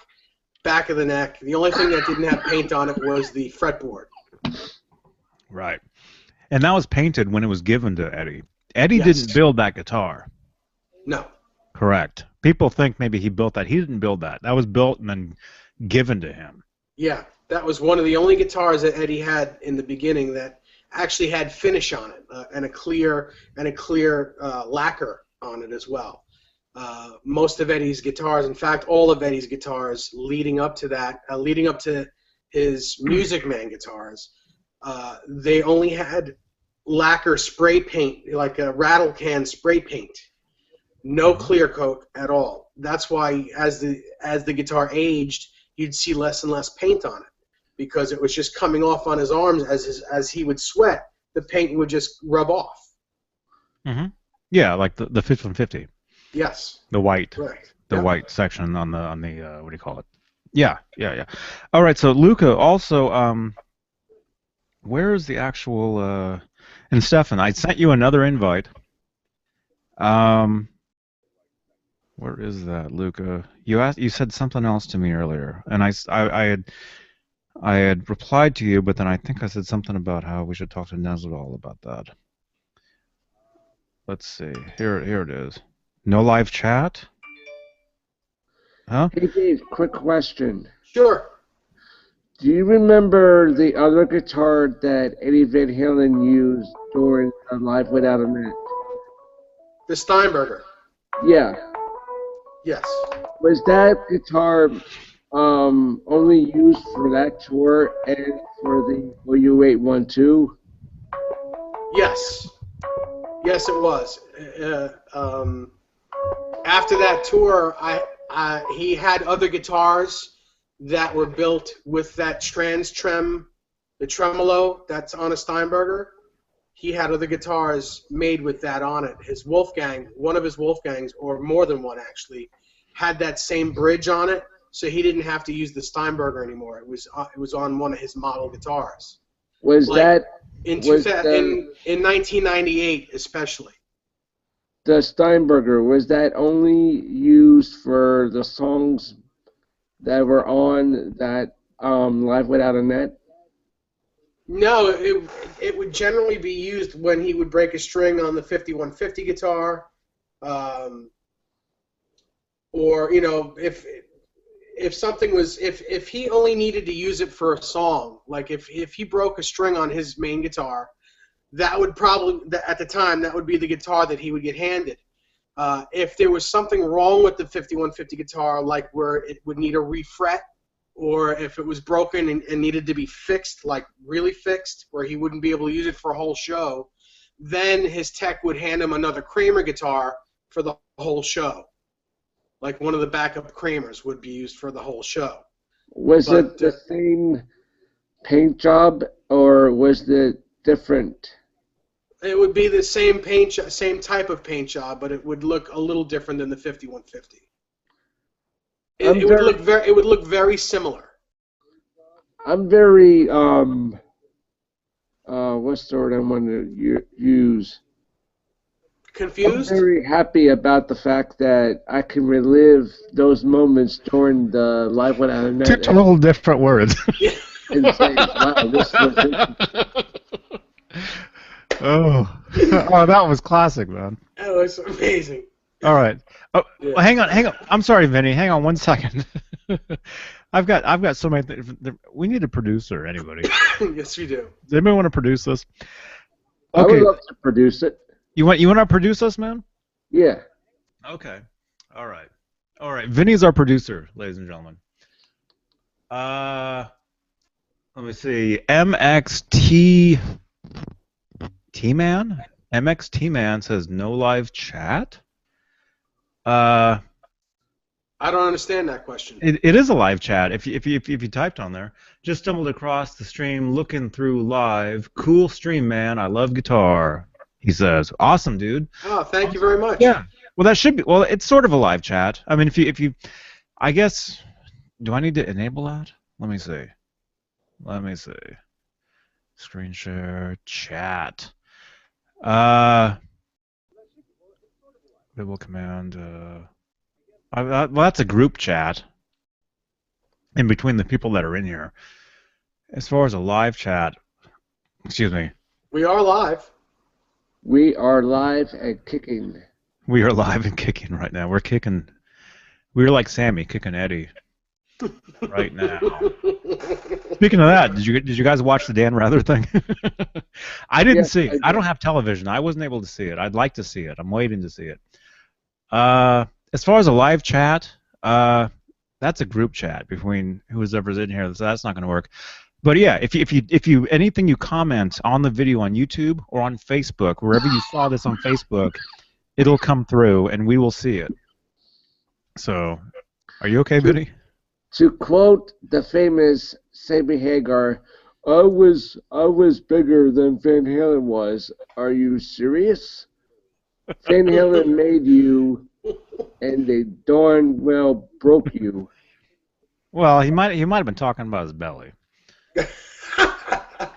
back of the neck. The only thing that didn't have paint on it was the fretboard. Right. And that was painted when it was given to Eddie. Eddie Yes. didn't build that guitar. No. Correct. People think maybe he built that. He didn't build that. That was built and then given to him. Yeah, that was one of the only guitars that Eddie had in the beginning that actually had finish on it, and a clear lacquer on it as well. Most of Eddie's guitars, in fact, all of Eddie's guitars leading up to that, leading up to his Music Man guitars, they only had lacquer spray paint, like a rattle can spray paint. No clear coat at all. That's why as the guitar aged, you'd see less and less paint on it, because it was just coming off on his arms as he would sweat. The paint would just rub off. Mm-hmm. Yeah, like the 5150. Yes. The white. Correct. The white section on the what do you call it? Yeah. All right, so Luca also where is the actual and Stefan, I sent you another invite. Where is that, Luca? You said something else to me earlier, and I had replied to you, but then I think I said something about how we should talk to Nesdall about that. Let's see. Here it is. No live chat? Huh? Hey Dave, quick question. Sure. Do you remember the other guitar that Eddie Van Halen used during Live Without a Net? The Steinberger. Yeah. Yes. Was that guitar only used for that tour and for the OU812? Yes. Yes, it was. After that tour, he had other guitars that were built with that trans trem, the tremolo that's on a Steinberger. He had other guitars made with that on it. His Wolfgang, one of his Wolfgangs, or more than one actually, had that same bridge on it, so he didn't have to use the Steinberger anymore. It was on one of his model guitars. Was Like, that in was 1998 especially? the Steinberger, was that only used for the songs that were on that Live Without a Net? No, it would generally be used when he would break a string on the 5150 guitar, um, or if something was if he only needed to use it for a song, like if he broke a string on his main guitar, that would probably at the time that would be the guitar that he would get handed. If there was something wrong with the 5150 guitar, like where it would need a refret, or if it was broken and needed to be fixed, like really fixed, where he wouldn't be able to use it for a whole show, then his tech would hand him another Kramer guitar for the whole show. Like one of the backup Kramers would be used for the whole show. Was it the same paint job, or was it different? It would be the same same type of paint job, but it would look a little different than the 5150. It would look very similar. I'm very what's the word I want to use? Confused? I'm very happy about the fact that I can relive those moments during the Live Without a Net. Two total different words. And say, wow, this was Oh, that was classic, man. That was amazing. All right. Oh, yeah. Well, hang on. I'm sorry, Vinny. Hang on 1 second. I've got so many things. We need a producer. Anybody? Yes, we do. Does anybody want to produce this? Okay. I would love to produce it. You want to produce us, man? Yeah. Okay. All right. Vinny's our producer, ladies and gentlemen. Let me see. MXT Man says no live chat. I don't understand that question. It is a live chat. If you typed on there, just stumbled across the stream, looking through live. Cool stream, man. I love guitar. He says, awesome, dude. Oh, thank you very much. Yeah. Well, that should be. Well, it's sort of a live chat. I mean, if you, I guess, do I need to enable that? Let me see. Screen share chat. Bible command. Well, that's a group chat in between the people that are in here. As far as a live chat, excuse me. We are live. We are live and kicking. We are live and kicking right now. We're kicking. We're like Sammy kicking Eddie right now. Speaking of that, did you guys watch the Dan Rather thing? I didn't see it. I don't have television. I wasn't able to see it. I'd like to see it. I'm waiting to see it. As far as a live chat, that's a group chat between whoever's in here. So that's not going to work. But yeah, if you anything you comment on the video on YouTube or on Facebook, wherever you saw this on Facebook, it'll come through and we will see it. So, are you okay, Vinny? To quote the famous Sammy Hagar, I was bigger than Van Halen was. Are you serious? Van Halen made you, and they darn well broke you. Well, he might have been talking about his belly.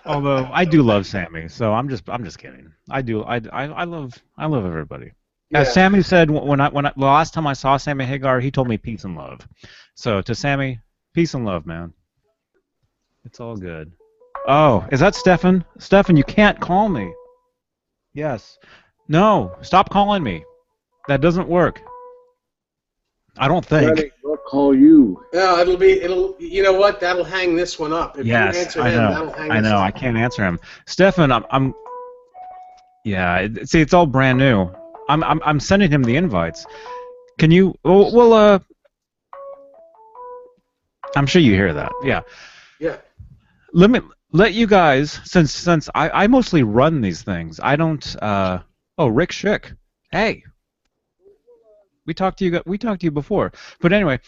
Although I do love Sammy, so I'm just kidding. I love everybody. Yeah. As Sammy said the last time I saw Sammy Hagar, he told me peace and love. So to Sammy, peace and love, man. It's all good. Oh, is that Stefan? Stefan, you can't call me. Yes. No, stop calling me. That doesn't work. I don't think. We'll call you. No, it'll. You know what? That'll hang this one up. If yes, you answer I him, know. that'll hang I know. up. I can't answer him. Stefan, I'm. Yeah. See, it's all brand new. I'm sending him the invites. Can you? Well. I'm sure you hear that. Yeah. Yeah. Let you guys, since I mostly run these things. I don't. Oh, Rick Schick. Hey. We talked to you before. But anyway,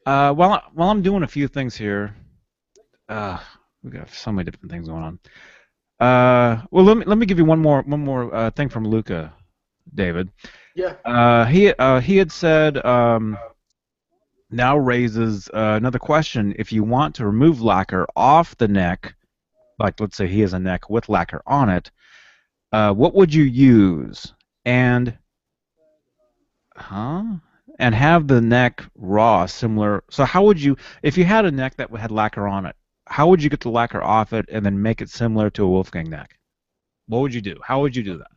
while I'm doing a few things here, we got so many different things going on. Well, let me give you one more thing from Luca, David. Yeah. He had said now raises another question. If you want to remove lacquer off the neck, like let's say he has a neck with lacquer on it, what would you use? And have the neck raw similar. So how would you, if you had a neck that had lacquer on it, how would you get the lacquer off it and then make it similar to a Wolfgang neck? What would you do? How would you do that?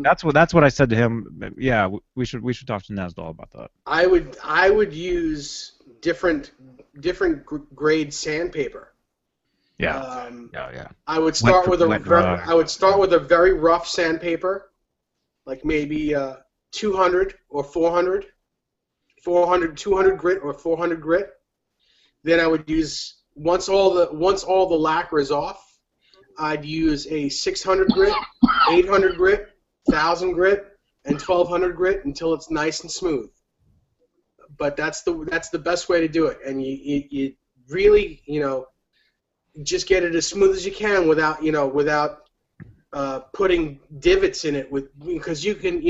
That's what I said to him. Yeah, we should talk to Nesdall about that. I would use different grade sandpaper. Yeah, yeah. I would start with a very rough sandpaper, like maybe 200 or 400, 200 grit or 400 grit. Then I would use once all the lacquer is off, I'd use a 600 grit, 800 grit, 1000 grit, and 1200 grit until it's nice and smooth. But that's the best way to do it, and you really just get it as smooth as you can without putting divots in it because you can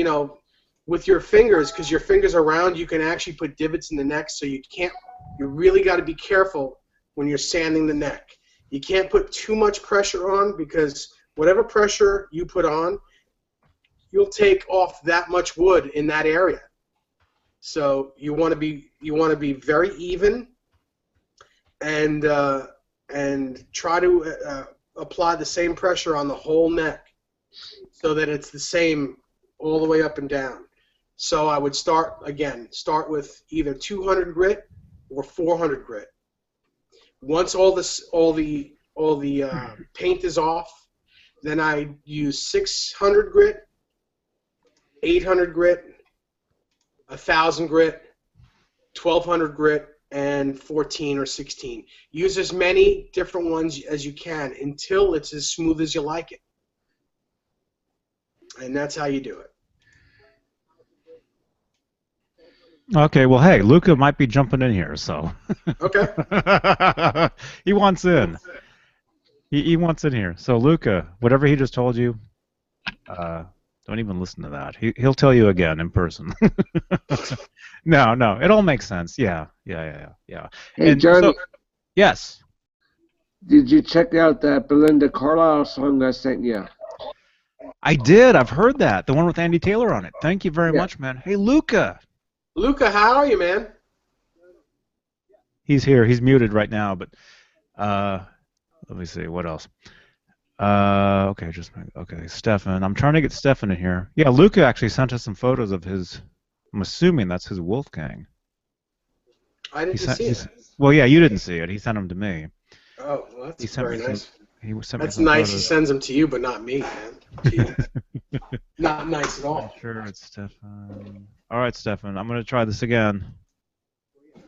with your fingers, because your fingers are round, you can actually put divots in the neck, so you really got to be careful when you're sanding the neck. You can't put too much pressure on, because whatever pressure you put on, you'll take off that much wood in that area. So you want to be very even, and try to apply the same pressure on the whole neck, so that it's the same all the way up and down. So I would start with either 200 grit or 400 grit. Once all the paint is off, then I use 600 grit, 800 grit, 1000 grit, 1200 grit, and 14 or 16. Use as many different ones as you can until it's as smooth as you like it. And that's how you do it. Okay, well, hey, Luca might be jumping in here, so. Okay. He wants in. He wants in here. So, Luca, whatever he just told you, don't even listen to that. He'll tell you again in person. No, it all makes sense. Yeah. Hey, And Johnny, so, yes, did you check out that Belinda Carlisle song I sent you? I did. I've heard that. The one with Andy Taylor on it. Thank you very Yeah. much, man. Hey, Luca. Luca, how are you, man? He's here. He's muted right now, but let me see. What else? Okay, Stefan. I'm trying to get Stefan in here. Yeah, Luca actually sent us some photos of his. I'm assuming that's his Wolfgang. I didn't see it. Well, yeah, you didn't see it. He sent them to me. Oh, well, that's He sent very me nice. He sent That's me some nice. He photos. sends them to you, but not me, man. Jeez. Not nice at all. I'm sure it's Stefan. All right, Stefan. I'm gonna try this again.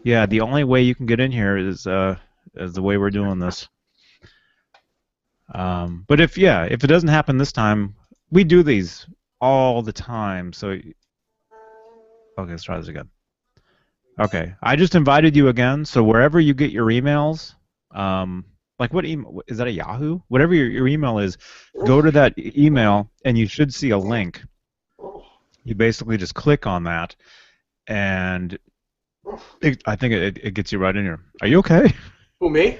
Yeah, the only way you can get in here is the way we're doing this. But if it doesn't happen this time, we do these all the time. So, okay, let's try this again. Okay, I just invited you again. So wherever you get your emails, like what email is that? A Yahoo? Whatever your email is, go to that email and you should see a link. You basically just click on that, and I think it gets you right in here. Are you okay? Who, me?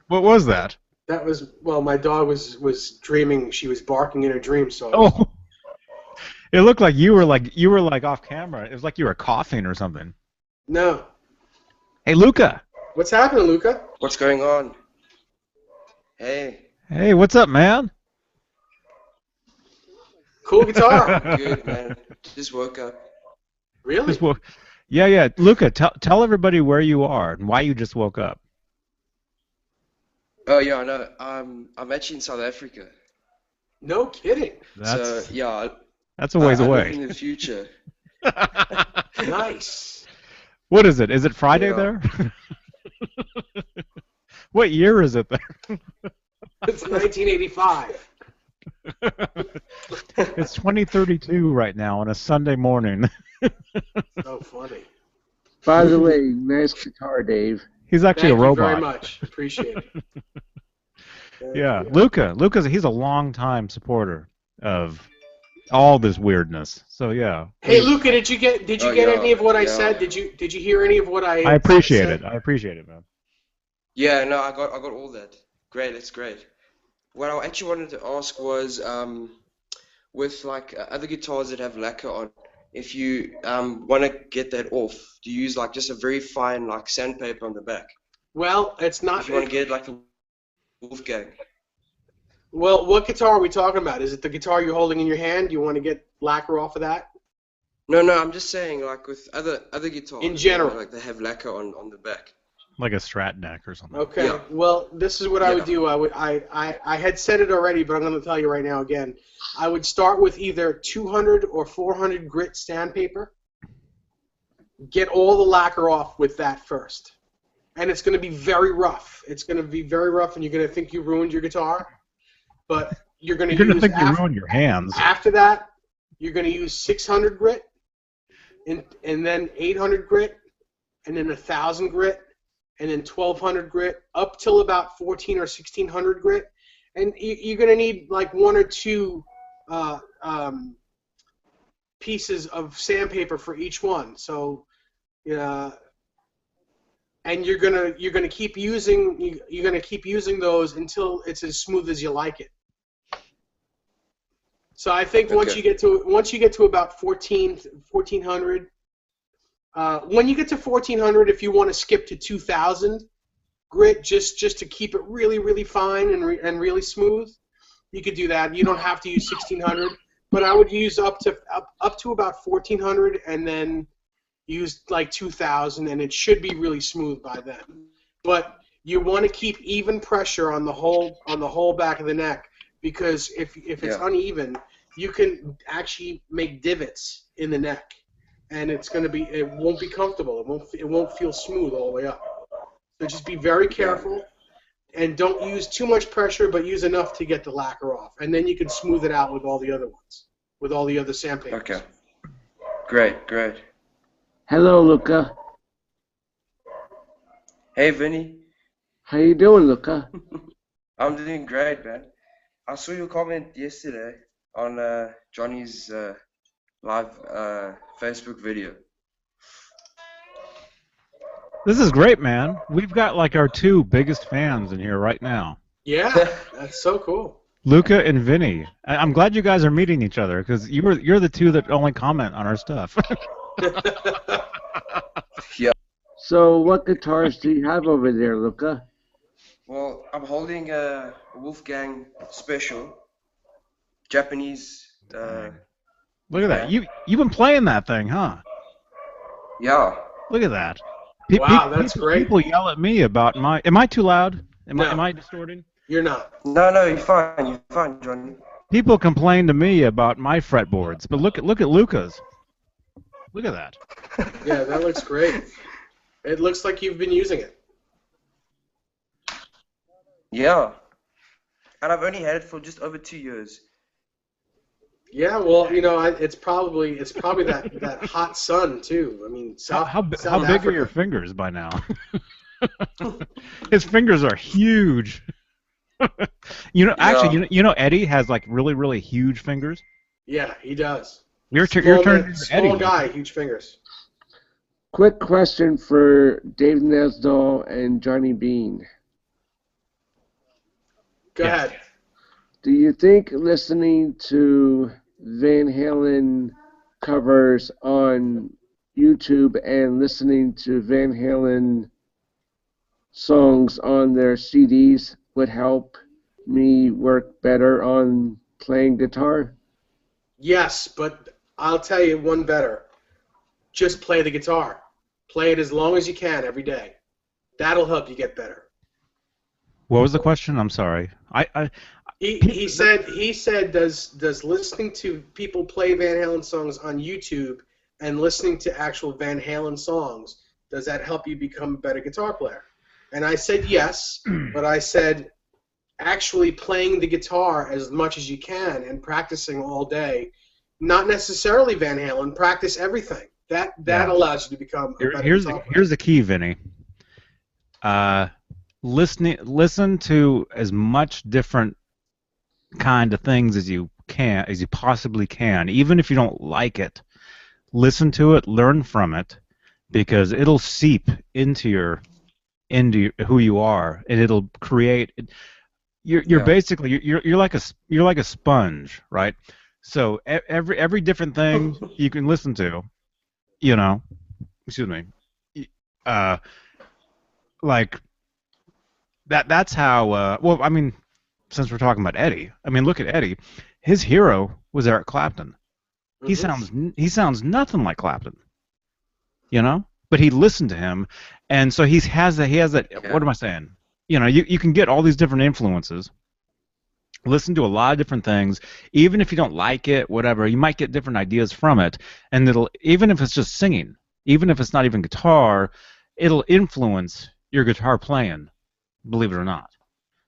What was that? That was, well, my dog was dreaming. She was barking in her dream. So. Oh, it looked like you were like off camera. It was like you were coughing or something. No. Hey, Luca. What's happening, Luca? What's going on? Hey. Hey, what's up, man? Cool guitar. Good, man. Just woke up. Really? Yeah. Luca, tell everybody where you are and why you just woke up. Oh yeah, no. I'm actually in South Africa. No kidding. So yeah. That's a ways I away. live in the future. Nice. What is it? Is it Friday Yeah. there? What year is it there? It's 1985. It's 2032 right now on a Sunday morning. So funny. By the way, nice guitar, Dave. He's actually Thank a you robot. very much. Appreciate it. Yeah, Luca's he's a long-time supporter of all this weirdness. So yeah. Hey, Luca, did you get yeah, any of what I yeah. said? Did you hear any of what I? I appreciate said? it. I appreciate it, man. Yeah, no, I got all that. Great, it's great. What I actually wanted to ask was, with like other guitars that have lacquer on, if you want to get that off, do you use like just a very fine like sandpaper on the back? Well, it's not. If you want to get like the Wolfgang. Well, what guitar are we talking about? Is it the guitar you're holding in your hand? Do you want to get lacquer off of that? No, no, I'm just saying like with other guitars, In general. like they have lacquer on the back. Like a Strat neck or something. Okay. Yeah. Well, this is what I would Yeah. do. I had said it already, but I'm going to tell you right now again. I would start with either 200 or 400 grit sandpaper. Get all the lacquer off with that first. And it's going to be very rough. It's going to be very rough, and you're going to think you ruined your guitar. But you're going to You're gonna use think you ruined your hands. after that, you're going to use 600 grit, and then 800 grit, and then 1,000 grit, and then 1,200 grit, up till about 1,400 or 1,600 grit. And you're going to need like one or two pieces of sandpaper for each one. So, and you're gonna keep using those until it's as smooth as you like it. So I think once you get to about 1,400, when you get to 1,400, if you want to skip to 2,000 grit, just to keep it really, really fine and really smooth, you could do that. You don't have to use 1,600, but I would use up to about 1,400, and then use like 2,000, and it should be really smooth by then. But you want to keep even pressure on the whole back of the neck, because if it's uneven, you can actually make divots in the neck, and it won't be comfortable. It won't feel smooth all the way up. So just be very careful, and don't use too much pressure, but use enough to get the lacquer off, and then you can smooth it out with all the other ones, with all the other sandpapers. Okay. Great, great. Hello, Luca. Hey, Vinny. How you doing, Luca? I'm doing great, man. I saw your comment yesterday on Johnny's live Facebook video. This is great, man. We've got like our two biggest fans in here right now. Yeah, that's so cool. Luca and Vinny. I'm glad you guys are meeting each other, because you're the two that only comment on our stuff. Yeah. So, what guitars do you have over there, Luca? Well, I'm holding a Wolfgang Special, Japanese. Look at that. You've been playing that thing, huh? Yeah. Look at that. Wow, that's great. People yell at me about my. Am I too loud? No. Am I distorting? You're not. No, you're fine. You're fine, Johnny. People complain to me about my fretboards, but look at Luca's. Look at that. Yeah, that looks great. It looks like you've been using it. Yeah. And I've only had it for just over 2 years. Yeah, well, it's probably that hot sun too. I mean, How South big Africa. are your fingers by now? His fingers are huge. Actually, Eddie has like really, really huge fingers. Yeah, he does. You're turning into Eddie. Small guy, huge fingers. Quick question for Dave Nesdall and Johnny Bean. Go Yeah. ahead. Do you think listening to Van Halen covers on YouTube and listening to Van Halen songs on their CDs would help me work better on playing guitar? Yes, but I'll tell you one better. Just play the guitar. Play it as long as you can every day. That'll help you get better. What was the question? I'm sorry. He said does listening to people play Van Halen songs on YouTube and listening to actual Van Halen songs, does that help you become a better guitar player? And I said yes, but I said actually playing the guitar as much as you can and practicing all day, not necessarily Van Halen, practice everything. That allows you to become a better guitar player. Here's the key, Vinny. Listen to as much different kind of things as you possibly can, even if you don't like it. Listen to it, learn from it, because it'll seep into who you are, and it'll create. You're basically you're like a sponge, right? So every different thing you can listen to, excuse me, like That's how. Well, I mean, since we're talking about Eddie, I mean, look at Eddie. His hero was Eric Clapton. He sounds nothing like Clapton, you know. But he listened to him, and so he has that. Yeah. What am I saying? You know, you can get all these different influences. Listen to a lot of different things, even if you don't like it, whatever. You might get different ideas from it, and it'll even if it's just singing, even if it's not even guitar, it'll influence your guitar playing. Believe it or not.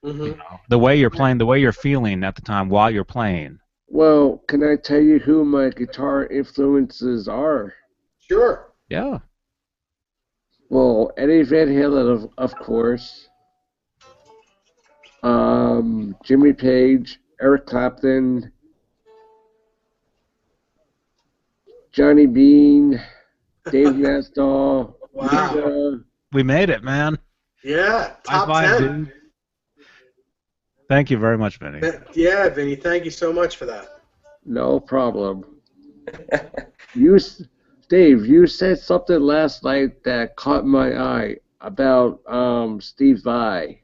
Mm-hmm. You know, the way you're playing, the way you're feeling at the time while you're playing. Well, can I tell you who my guitar influences are? Sure. Yeah. Well, Eddie Van Halen, of course. Jimmy Page, Eric Clapton, Johnny Bean, Dave Nesdall, Wow. Luca. We made it, man. Yeah, High top five, 10. dude. Thank you very much, Vinny. Yeah, Vinny, thank you so much for that. No problem. Dave, you said something last night that caught my eye about Steve Vai,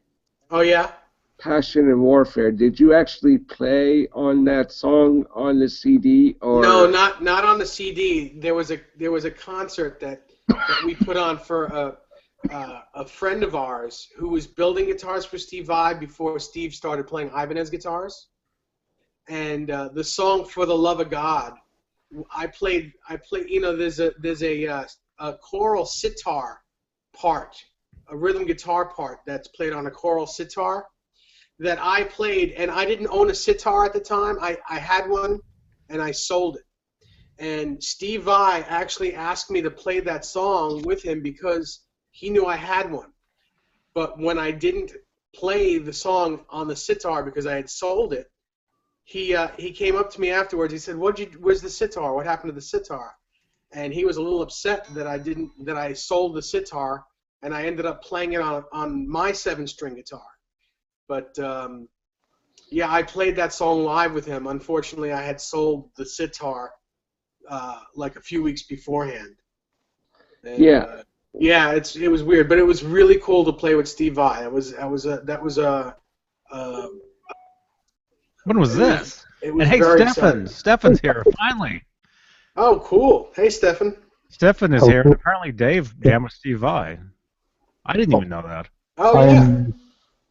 Oh yeah. Passion and Warfare. Did you actually play on that song on the CD or? No, not on the CD. There was a concert that we put on for a friend of ours who was building guitars for Steve Vai before Steve started playing Ibanez guitars, and the song "For the Love of God." I played. You know, there's a choral sitar part, a rhythm guitar part that's played on a choral sitar that I played, and I didn't own a sitar at the time. I had one, and I sold it. And Steve Vai actually asked me to play that song with him because he knew I had one. But when I didn't play the song on the sitar because I had sold it, he came up to me afterwards. He said, "Where's the sitar? What happened to the sitar?" And he was a little upset that I sold the sitar, and I ended up playing it on my 7-string guitar. But yeah, I played that song live with him. Unfortunately, I had sold the sitar like a few weeks beforehand. And, Yeah. yeah, it was weird, but it was really cool to play with Steve Vai. That was When was this? it was And hey, very Stefan. exciting. Stefan's here, finally. Oh, cool. Hey, Stefan. Stefan is here, and apparently Dave jammed with Steve Vai. I didn't even know that. Oh, yeah. I'm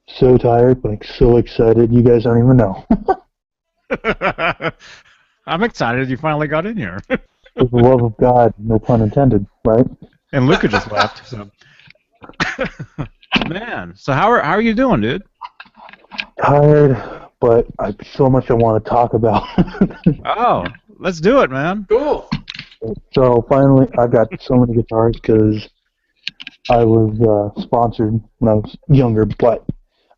so tired, but I'm so excited. You guys don't even know. I'm excited you finally got in here. For the love of God, no pun intended, right? And Luca just left. So. Man, so how are you doing, dude? Tired, but I so much I want to talk about. Oh, let's do it, man. Cool. So finally, I got so many guitars because I was sponsored when I was younger, but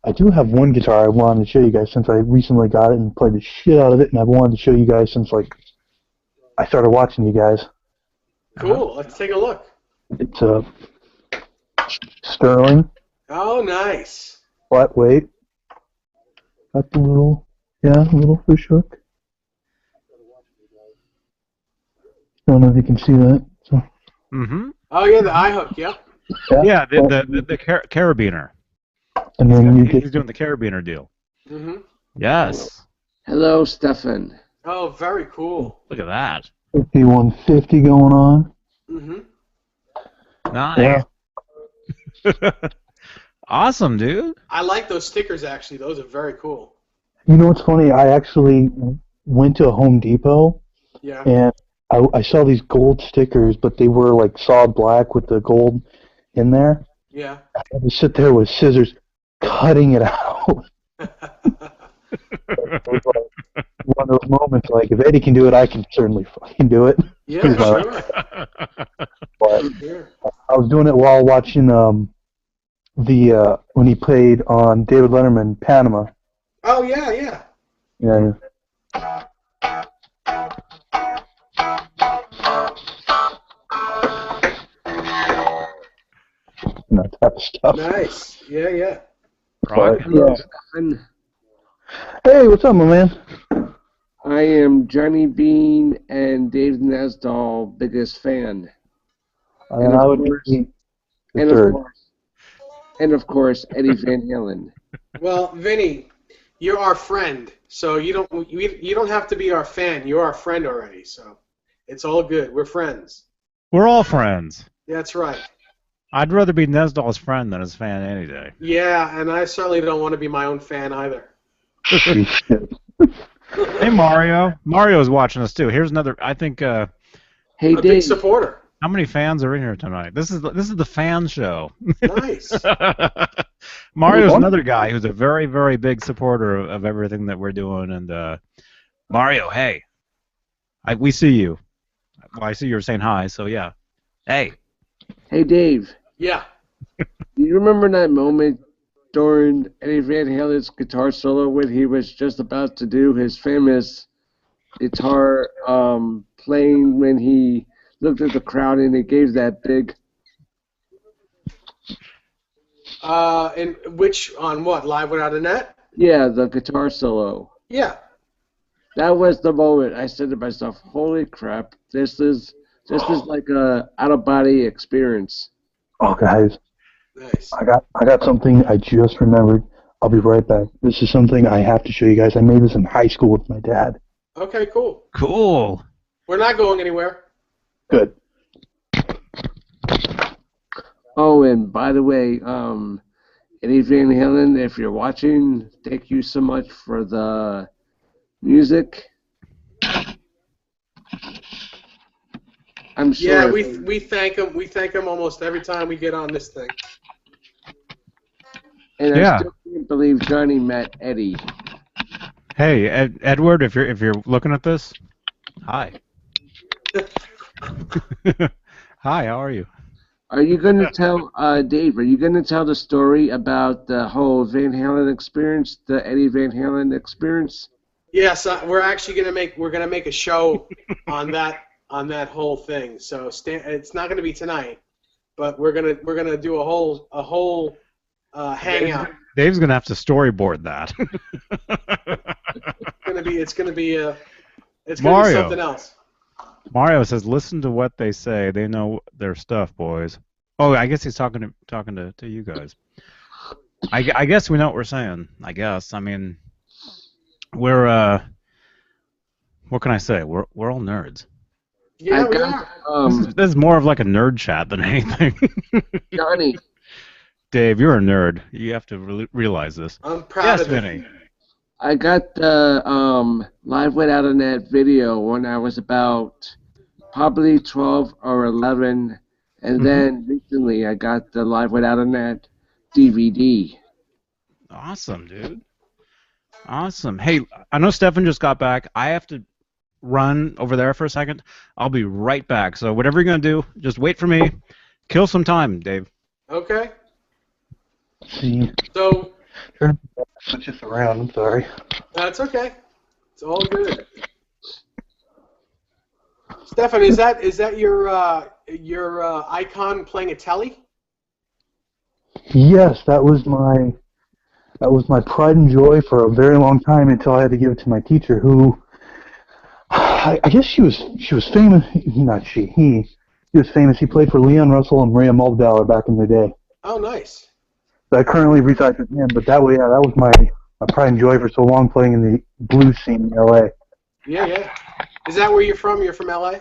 I do have one guitar I wanted to show you guys since I recently got it and played the shit out of it, and I've wanted to show you guys since, like, I started watching you guys. Cool. Let's take a look. It's a Sterling, Oh, nice. flat weight. Got the little fish hook. Don't know if you can see that. So. Mm-hmm. Oh, yeah, the eye hook. Yep. Yeah, the carabiner. And then He's doing the carabiner deal. Mm-hmm. Yes. Hello, Stefan. Oh, very cool. Look at that. 5150 going on. Mm-hmm. Nice. Yeah. Awesome, dude. I like those stickers, actually. Those are very cool. You know what's funny? I actually went to a Home Depot, Yeah. and I saw these gold stickers, but they were like solid black with the gold in there. Yeah. I had to sit there with scissors cutting it out. It was like one of those moments, like, if Eddie can do it, I can certainly fucking do it. Yeah, He's sure. But Sure. I was doing it while watching when he played on David Letterman Panama. Oh, yeah, yeah. Yeah. That type of stuff. Nice. Yeah, yeah. Rock. Yeah. Stefan. Hey, what's up, my man? I am Johnny Bean and Dave Nesdall biggest fan. And I would be the And third. of course, And of course, Eddie Van Halen. Well, Vinny, you're our friend, so you don't have to be our fan. You're our friend already, so it's all good. We're friends. We're all friends. That's right. I'd rather be Nesdall's friend than his fan any day. Yeah, and I certainly don't want to be my own fan either. Hey, Mario. Mario's watching us, too. Here's another, I think, Hey, A big Dave. supporter. how many fans are in here tonight? This is the fan show. Nice. Mario's another guy who's a very, very big supporter of everything that we're doing. And Mario, hey, we see you. Well, I see you were saying hi, so yeah. Hey. Hey, Dave. Yeah. Do you remember that moment during Eddie Van Halen's guitar solo when he was just about to do his famous guitar playing when he looked at the crowd and he gave that big... And on what? Live Without a Net? Yeah, the guitar solo. Yeah. That was the moment I said to myself, holy crap, this is like a out-of-body experience. Oh, guys, Nice. I got something I just remembered. I'll be right back. This is something I have to show you guys. I made this in high school with my dad. Okay, cool. Cool. We're not going anywhere. Good. Oh, and by the way, Eddie Van Halen, if you're watching, thank you so much for the music. I'm sure. Yeah, we thank him. We thank him almost every time we get on this thing. And Yeah. I still can't believe Johnny met Eddie. Hey, Edward, if you're looking at this, hi. Hi, how are you? Are you going to tell, Dave, are you going to tell the story about the whole Van Halen experience, the Eddie Van Halen experience? Yes, we're actually gonna make a show on that whole thing. So it's not gonna be tonight, but we're gonna do a whole hangout. Dave's gonna have to storyboard that. It's gonna be Mario. something else. Mario says, "Listen to what they say. They know their stuff, boys." Oh, I guess he's talking to you guys. I guess we know what we're saying. I guess. I mean, we're what can I say? We're all nerds. Yeah, we are. This is more of like a nerd chat than anything. Johnny. Dave, you're a nerd. You have to realize this. I'm proud Yes, of it. Vinny. I got the Live Without a Net video when I was about probably 12 or 11, and then recently I got the Live Without a Net DVD. Awesome, dude. Awesome. Hey, I know Stefan just got back. I have to run over there for a second. I'll be right back. So whatever you're going to do, just wait for me. Kill some time, Dave. Okay. See, So switch this around. I'm sorry. that's okay. It's all good. Stefan, is that your icon playing a telly? Yes, that was my pride and joy for a very long time until I had to give it to my teacher, who I guess she was famous. Not she. He was famous. He played for Leon Russell and Maria Muldaur back in the day. Oh, nice. So I currently reside with him, but that was my pride and joy for so long, playing in the blues scene in L.A. Yeah. Is that where you're from? You're from LA?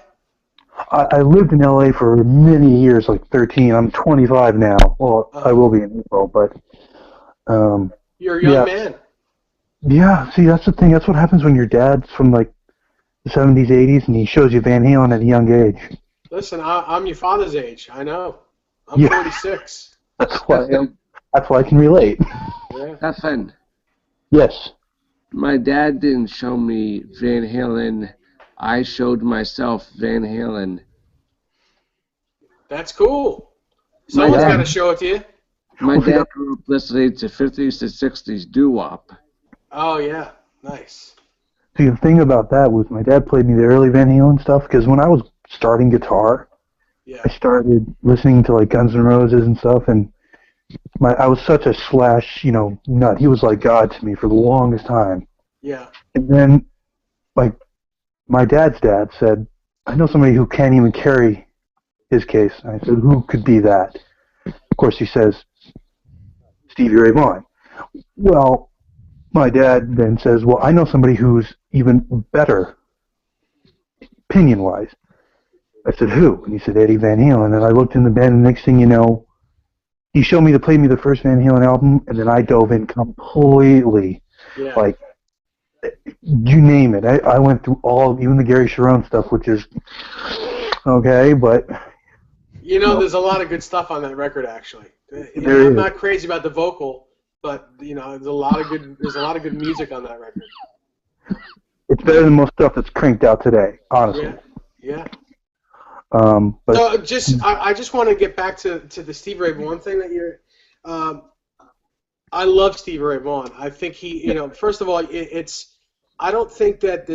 I lived in L.A. for many years, like 13. I'm 25 now. Well, I will be in April, but You're a young man. Yeah, see, that's the thing. That's what happens when your dad's from like the 70s, 80s, and he shows you Van Halen at a young age. Listen, I'm your father's age. I know. I'm 46. That's why I can relate. Yeah. Stefan, Yes. my dad didn't show me Van Halen. I showed myself Van Halen. That's cool. Someone's got to show it to you. My dad grew up listening to 50s to 60s doo-wop. Oh, yeah. Nice. See, the thing about that was my dad played me the early Van Halen stuff, because when I was starting guitar, Yeah. I started listening to like Guns N' Roses and stuff, and I was such a Slash, nut. He was like God to me for the longest time. Yeah. And then, like, my dad's dad said, I know somebody who can't even carry his case. And I said, who could be that? Of course, he says, Stevie Ray Vaughan. Well, my dad then says, well, I know somebody who's even better, opinion-wise. I said, who? And he said, Eddie Van Halen. And I looked in the band, and next thing you know, he played me the first Van Halen album, and then I dove in completely. Yeah. Like, you name it. I went through even the Gary Sharon stuff, which is okay, but... There's a lot of good stuff on that record, actually. I'm not crazy about the vocal, but there's a lot of good music on that record. It's better than most stuff that's cranked out today, honestly. Yeah. But I just want to get back to the Stevie Ray Vaughan thing that you're. I love Stevie Ray Vaughan. I think he, first of all, I don't think that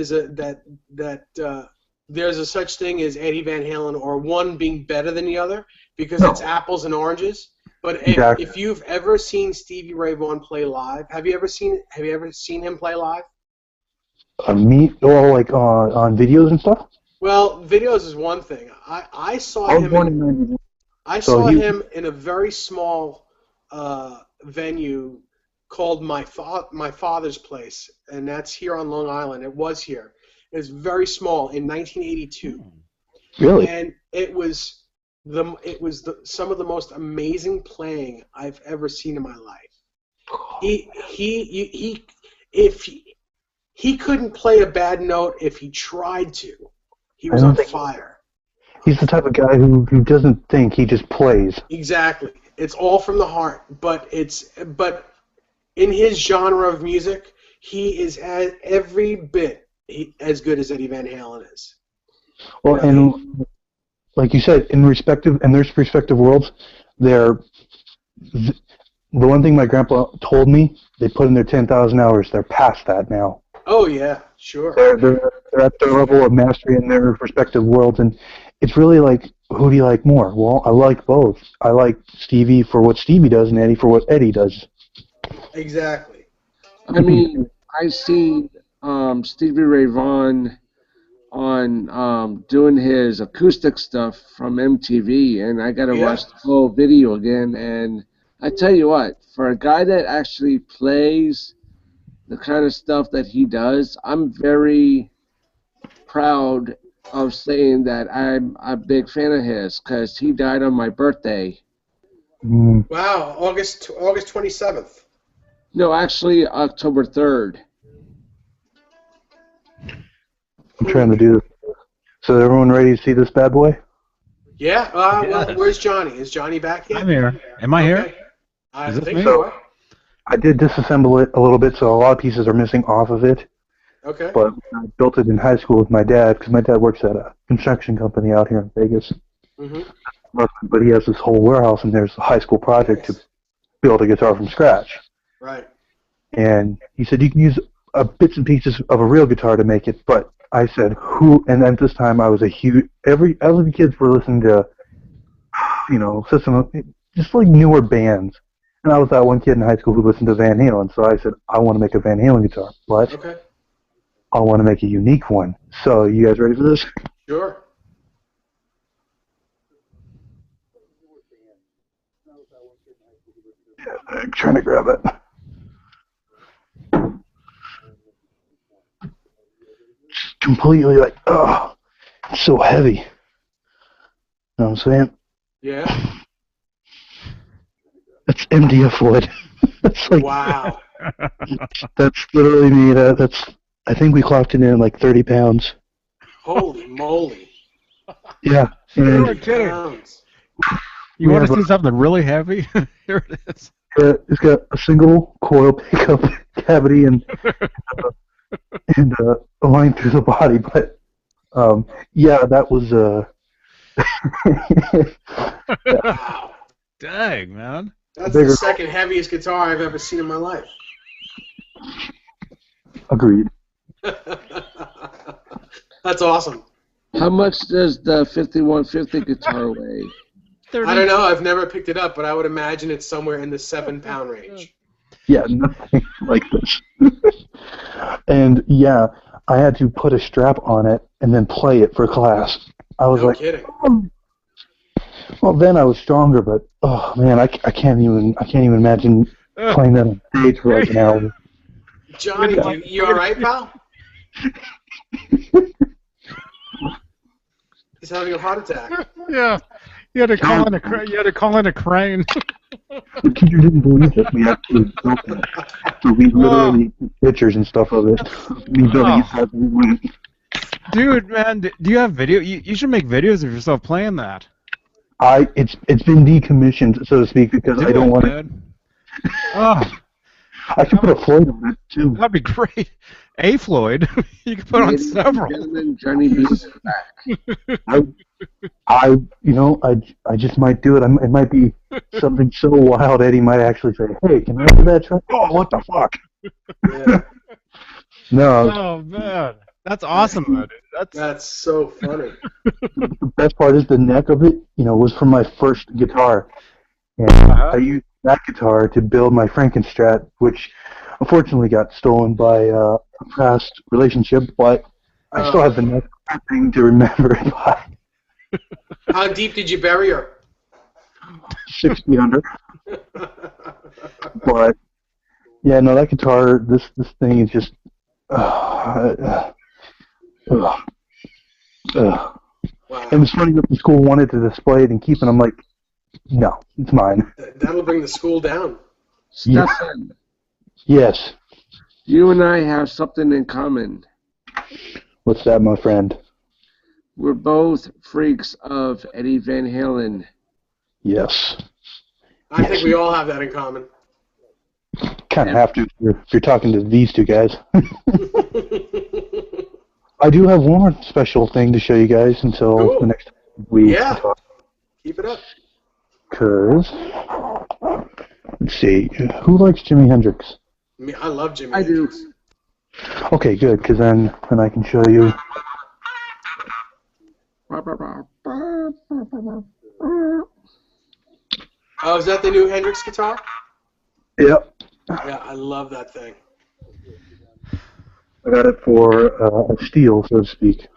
there's a such thing as Eddie Van Halen or one being better than the other because it's apples and oranges. But if you've ever seen Stevie Ray Vaughan play live, have you ever seen him play live? On videos and stuff? Well, videos is one thing. I saw him. I saw him in a very small venue called my father's place, and that's here on Long Island. It was here. It was very small in 1982. Really? And it was some of the most amazing playing I've ever seen in my life. He couldn't play a bad note if he tried to. He was on fire. He's the type of guy who doesn't think, he just plays. Exactly. It's all from the heart, but in his genre of music, he is every bit as good as Eddie Van Halen is. Well, and like you said, in their respective worlds, the one thing my grandpa told me, they put in their 10,000 hours. They're past that now. Oh yeah, sure. They're at their level of mastery in their respective worlds, and it's really like, who do you like more? Well, I like both. I like Stevie for what Stevie does, and Eddie for what Eddie does. Exactly. I mean, I seen Stevie Ray Vaughan on doing his acoustic stuff from MTV, and I got to watch the whole video again. And I tell you what, for a guy that actually plays the kind of stuff that he does, I'm very proud of saying that I'm a big fan of his because he died on my birthday. Wow, August 27th. No, actually October 3rd. I'm trying to do this. So everyone ready to see this bad boy? Yeah. Well, where's Johnny? Is Johnny back yet? I'm here. Am I here? I Is this think me? so. I did disassemble it a little bit, so a lot of pieces are missing off of it. Okay. But I built it in high school with my dad, because my dad works at a construction company out here in Vegas. Mm-hmm. But he has this whole warehouse, and there's a high school project to build a guitar from scratch. Right. And he said you can use bits and pieces of a real guitar to make it, but I said, who? And at this time, I was a huge. All the kids were listening to, just like newer bands. And I was that one kid in high school who listened to Van Halen. So I said, I want to make a Van Halen guitar, but I want to make a unique one. So you guys ready for this? Sure. Yeah, I'm trying to grab it. Completely like, it's so heavy. You know what I'm saying? Yeah. That's MDF wood. That's like, wow. That's literally made I think we clocked it in like 30 pounds. Holy moly. Yeah. You're kidding. You want to see something really heavy? Here it is. It's got a single coil pickup cavity and a line through the body, but that was Wow. Dang, man. That's the second heaviest guitar I've ever seen in my life. Agreed. That's awesome. How much does the 5150 guitar weigh? 30. I don't know. I've never picked it up, but I would imagine it's somewhere in the 7-pound range. Yeah, nothing like this. And yeah, I had to put a strap on it and then play it for class. I was kidding. Well, then I was stronger, but oh man, I can't even imagine playing that on stage for like an hour. Johnny, you all right, pal? He's having a heart attack. Yeah. You had to call in a crane. The teacher didn't believe it. We actually built it. So we literally took pictures and stuff of it. Me building it as we went. Dude, man, do you have video? You should make videos of yourself playing that. It's been decommissioned, so to speak, because I don't want to. Oh, I could put a Floyd on it too. that'd be great. A Floyd. You could put on several. Johnny B's back. I just might do it. It might be something so wild. Eddie might actually say, "Hey, can I do that trick?" Oh, what the fuck? Yeah. No. Oh man, that's awesome, though, dude. That's so funny. The best part is the neck of it. Was from my first guitar, and I used that guitar to build my Frankenstrat, which unfortunately got stolen by a past relationship. But I still have the neck thing to remember it by. How deep did you bury her? 6 feet under. But yeah, no, that guitar, this thing is just. Wow. It was funny that the school wanted to display it and keep it. I'm like, no, it's mine. That'll bring the school down. Stefan, Yes. you and I have something in common. What's that, my friend? We're both freaks of Eddie Van Halen. Yes. I think we all have that in common. Kind of have to if you're talking to these two guys. I do have one more special thing to show you guys until the next week. Yeah. Keep it up. Because, let's see, who likes Jimi Hendrix? I love Jimi I do. Hendrix. Okay, good, because then I can show you. Oh, is that the new Hendrix guitar? Yep. Yeah, I love that thing. I got it for a steal, so to speak.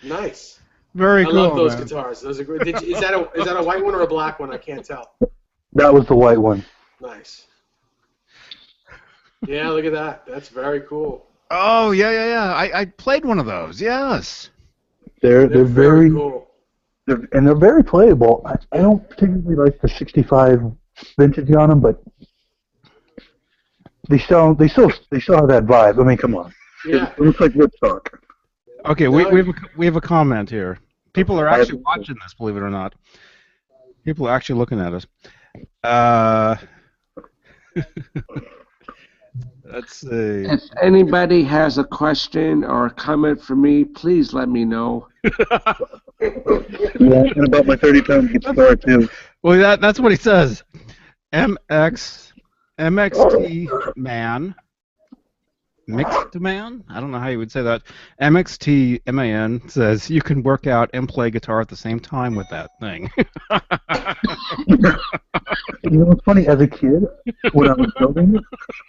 Nice. Very cool. I love those man. guitars. Those are great. Is that a white one or a black one? I can't tell. That was the white one. Nice. Yeah, look at that. That's very cool. Oh yeah. I played one of those. Yes. They're very cool. They're very playable. I don't particularly like the 65 vintage on them, but they still have that vibe. I mean, come on. Yeah. It looks like Woodstock. Okay, we have a comment here. People are actually watching this, believe it or not. People are actually looking at us. Let's see. If anybody has a question or a comment for me, please let me know. Yeah, and about my 30-pound guitar too. Well, that's what he says. MXT man. Mixed man? I don't know how you would say that. MXT MAN says you can work out and play guitar at the same time with that thing. You know what's funny? As a kid, when I was building it,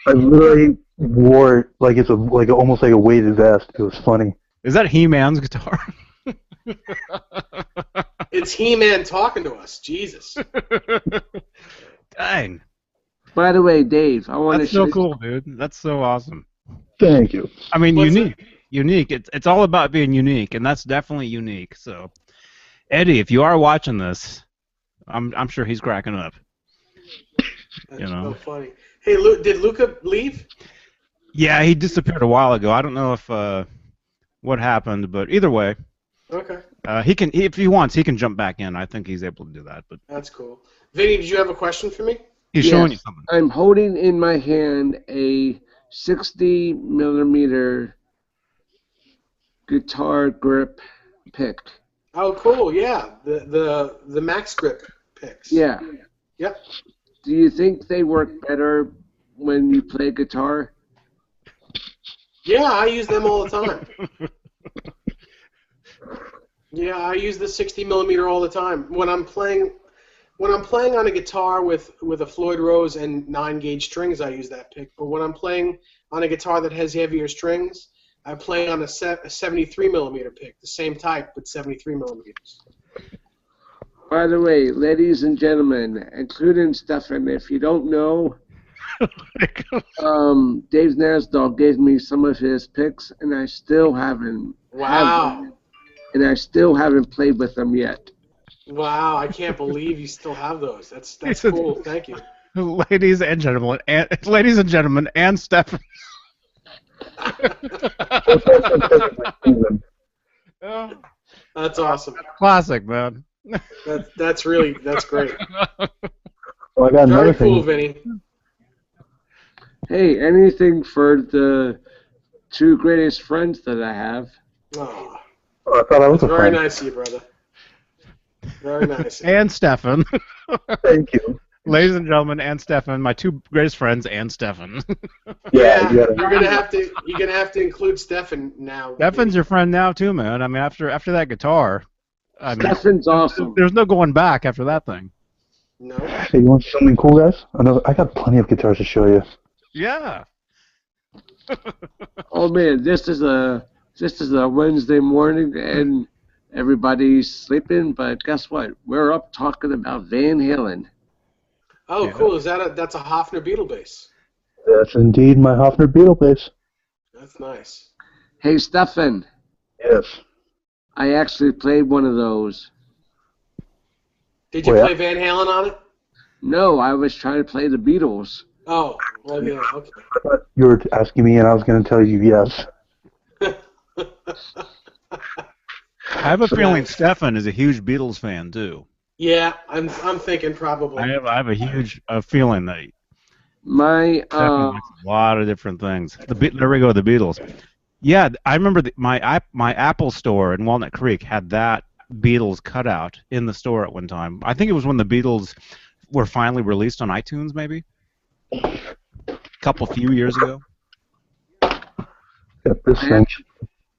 I literally wore it like it's almost like a weighted vest. It was funny. Is that He-Man's guitar? It's He-Man talking to us. Jesus. Dang. By the way, Dave, I want to That's show so cool, dude. That's so awesome. Thank you. I mean, What's unique. It's all about being unique, and that's definitely unique. So, Eddie, if you are watching this, I'm sure he's cracking up. That's so funny. Hey, did Luca leave? Yeah, he disappeared a while ago. I don't know if what happened, but either way, Okay. if he wants, he can jump back in. I think he's able to do that. But That's cool. Vinny, did you have a question for me? he's Yes, showing you something. I'm holding in my hand a 60 millimeter guitar grip pick. Oh, cool. Yeah, the Max Grip picks. Yeah. Yep. Do you think they work better when you play guitar? Yeah, I use them all the time. Yeah, I use the 60 millimeter all the time when I'm playing on a guitar with a Floyd Rose and 9-gauge strings. I use that pick. But when I'm playing on a guitar that has heavier strings, I play on a 73 millimeter pick, the same type but 73 millimeters. By the way, ladies and gentlemen, including Stefan, if you don't know, Dave Nesdall gave me some of his picks, and I still haven't Wow. and I still haven't played with them yet. Wow, I can't believe you still have those. That's He said- cool. Thank you. ladies and gentlemen, and Stefan. That's awesome. Classic, man. That's great. Well, I got another Very cool, thing. Vinny. Hey, anything for the two greatest friends that I have? Oh, Oh, I thought I was that's a very friend. nice of you, brother. Very nice. And Stefan. Thank you. Ladies and gentlemen, and Stefan, my two greatest friends, and Stefan. Yeah, you gotta- you're gonna have to include Stefan now. Stefan's your friend now too, man. I mean, after that guitar, I mean, Stefan's awesome. there's no going back after that thing. No. Hey, you want something cool, guys? I got plenty of guitars to show you. Yeah. Oh man, this is a Wednesday morning and everybody's sleeping, but guess what? We're up talking about Van Halen. Oh, Yeah. cool. That's a Hofner Beetle bass? That's indeed my Hofner Beetle bass. That's nice. Hey Stefan, Yes. I actually played one of those. Did you Well, play Van Halen on it? No, I was trying to play the Beatles. Oh, well, yeah, okay. I thought you were asking me, and I was going to tell you yes. I have a feeling Stefan is a huge Beatles fan too. Yeah, I'm thinking probably. I have a huge feeling that My Stefan likes a lot of different things. There we go, the Beatles. Yeah, I remember my Apple store in Walnut Creek had that Beatles cutout in the store at one time. I think it was when the Beatles were finally released on iTunes, maybe a few years ago. Got this thing.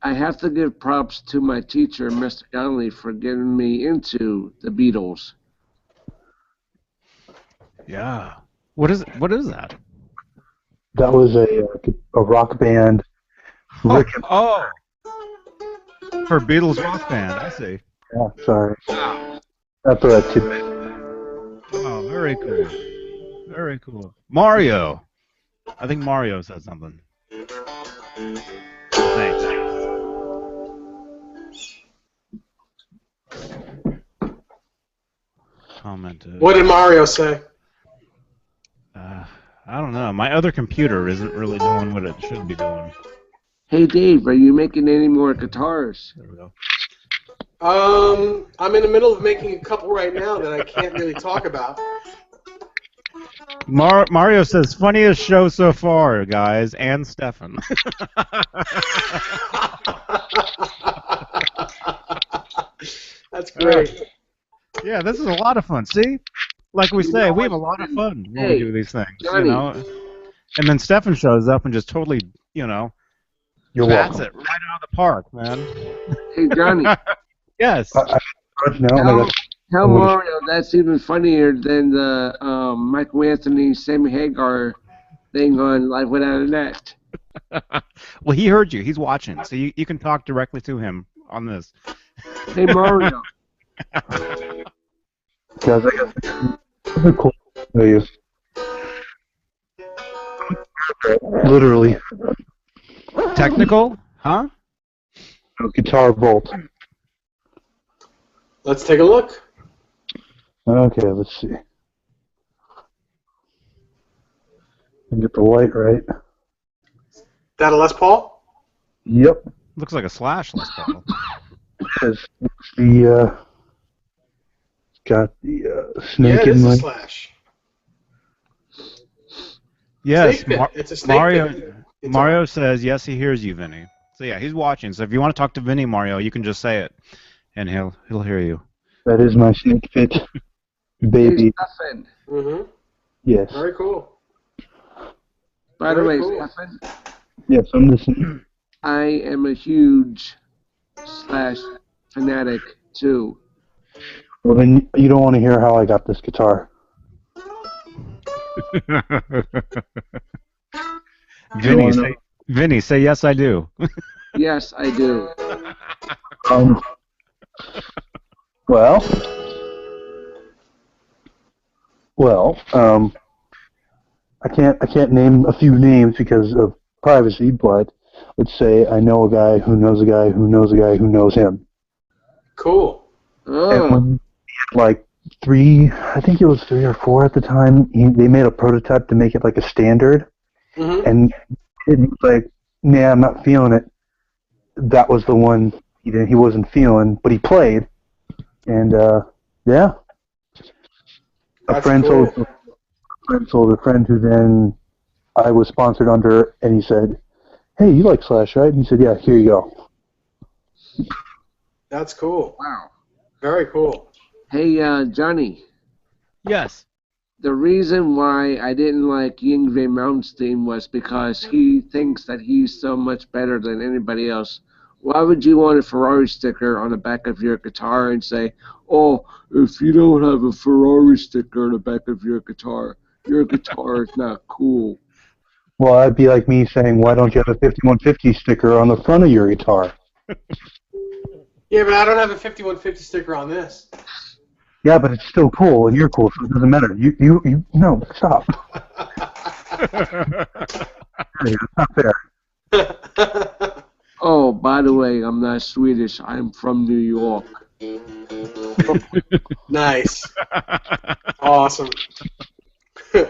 I have to give props to my teacher, Mr. Donnelly, for getting me into the Beatles. Yeah. What is that? That was a rock band. Rick, Oh. For Beatles rock band, I see. yeah, sorry. That's what I tidbit. Oh, very cool. Very cool. Mario. I think Mario said something. Thanks. Commented. What did Mario say? I don't know. My other computer isn't really doing what it should be doing. Hey Dave, are you making any more guitars? There we go. I'm in the middle of making a couple right now that I can't really talk about. Mario says, funniest show so far, guys, and Stefan. That's great. Yeah, this is a lot of fun. See? Like we say, we have a lot of fun when we do these things, Johnny. you know? And then Stefan shows up and just totally, you know, You're bats welcome. it right out of the park, man. Hey Johnny, Yes. tell Mario that's even funnier than the Michael Anthony, Sammy Hagar thing on Live Without a Net. Well, he heard you. He's watching, so you can talk directly to him on this. Hey Mario, Guys, I got something cool to show you. Literally, Technical? Huh? a guitar bolt. Let's take a look. Okay, let's see. And get the light right. That a Les Paul? Yep. Looks like a Slash, Les Paul. It's the got the snake Yeah, it in is my. a Slash. Yes, Snake pit. It's a snake Mario. pit. It's Mario says yes, he hears you, Vinny. So yeah, he's watching. So if you want to talk to Vinny, Mario, you can just say it, and he'll hear you. That is my snake pit, baby. hey Stefan. Mm-hmm. Yes. Very cool. By the Very way, cool. Stefan, Yes, I'm listening. I am a huge Slash fanatic too. Well, then you don't want to hear how I got this guitar. Vinny, say yes, I do. Yes, I do. Um. Well. can't name a few names because of privacy, but let's say I know a guy who knows a guy who knows a guy who knows him. Cool. And when like I think it was 3 or 4 at the time, they made a prototype to make it like a standard, and he was like, "Nah, I'm not feeling it." That was the one he wasn't feeling, but he played, and yeah. That's A friend cool. told a friend who then I was sponsored under, and he said, "Hey, you like Slash, right?" And he said, "Yeah, here you go." That's cool. Wow. Very cool. Hey, Johnny. Yes. The reason why I didn't like Yngwie Malmsteen was because he thinks that he's so much better than anybody else. Why would you want a Ferrari sticker on the back of your guitar and say, "Oh, if you don't have a Ferrari sticker on the back of your guitar is not cool"? Well, that'd be like me saying, "Why don't you have a 5150 sticker on the front of your guitar?" Yeah, but I don't have a 5150 sticker on this. Yeah, but it's still cool, and you're cool, so it doesn't matter. You no, stop. Hey, that's not fair. Oh, by the way, I'm not Swedish. I'm from New York. Nice. Awesome. Hey,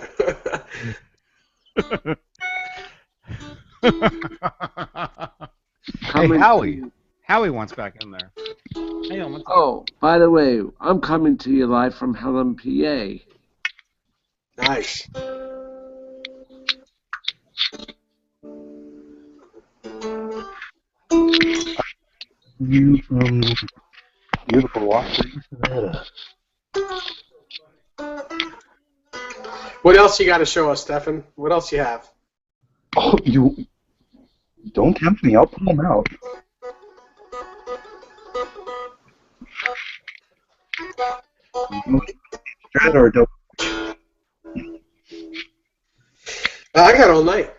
Howie. Howie wants back in there. Hang on one second. Oh, by the way, I'm coming to you live from Helen, PA. Nice. You from beautiful Washington, Nevada. What else you got to show us, Stefan? What else you have? Oh, you don't tempt me. I'll pull them out. Strat or double? I got all night.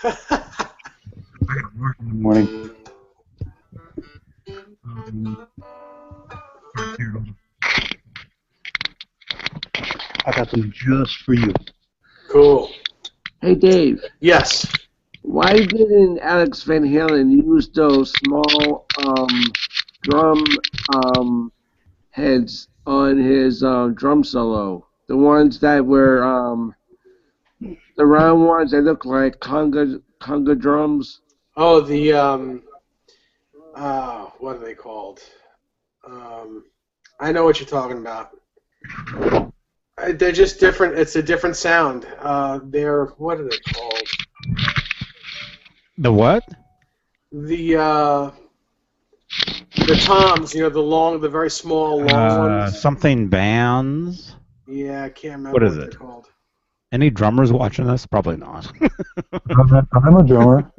I got work in the morning. I got them just for you. Cool. Hey, Dave. Yes. Why didn't Alex Van Halen use those small drum heads on his drum solo? The ones that were the round ones that look like conga drums. Oh, the what are they called? I know what you're talking about. They're just different. It's a different sound. What are they called? The what? The toms. You know, the very small, long ones. Something bands. Yeah, I can't remember What is they're it? called. Any drummers watching this? Probably not. I'm a drummer.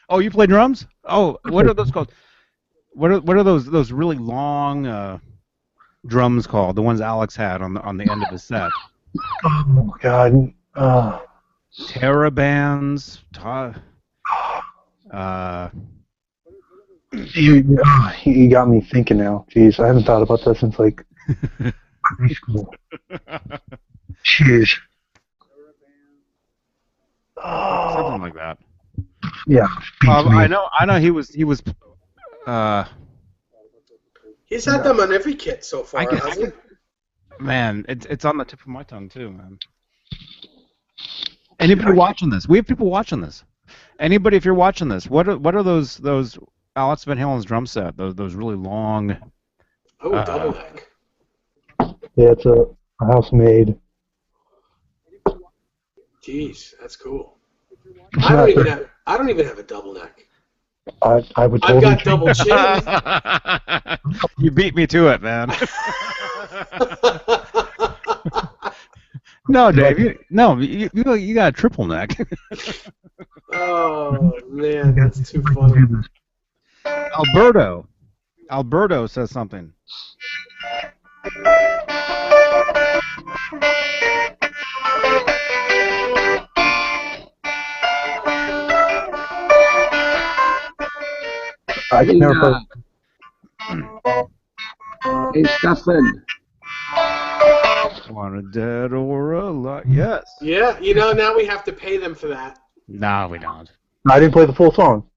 Oh, you play drums? Oh, what are those called? What are those really long drums called? The ones Alex had on the end of his set. Oh God. Terabands. You got me thinking now. Jeez, I haven't thought about that since like high school. Jeez. Something like that. Yeah. I know. He was. He's had them on every kit so far, hasn't he? Man, it's on the tip of my tongue too, man. Anybody watching this? We have people watching this. Anybody, if you're watching this, what are those Alex Van Halen's drum set? Those really long. Oh, double neck. Yeah, it's a house made. Jeez, that's cool. I don't even have a double neck. I would I've totally got double chin. You beat me to it, man. No, Dave. You got a triple neck. Oh man, that's too funny. Alberto says something. I can never Hey, Stefan. Want a dead or alive? Yes. Yeah, you know, now we have to pay them for that. No, we don't. I didn't play the full song.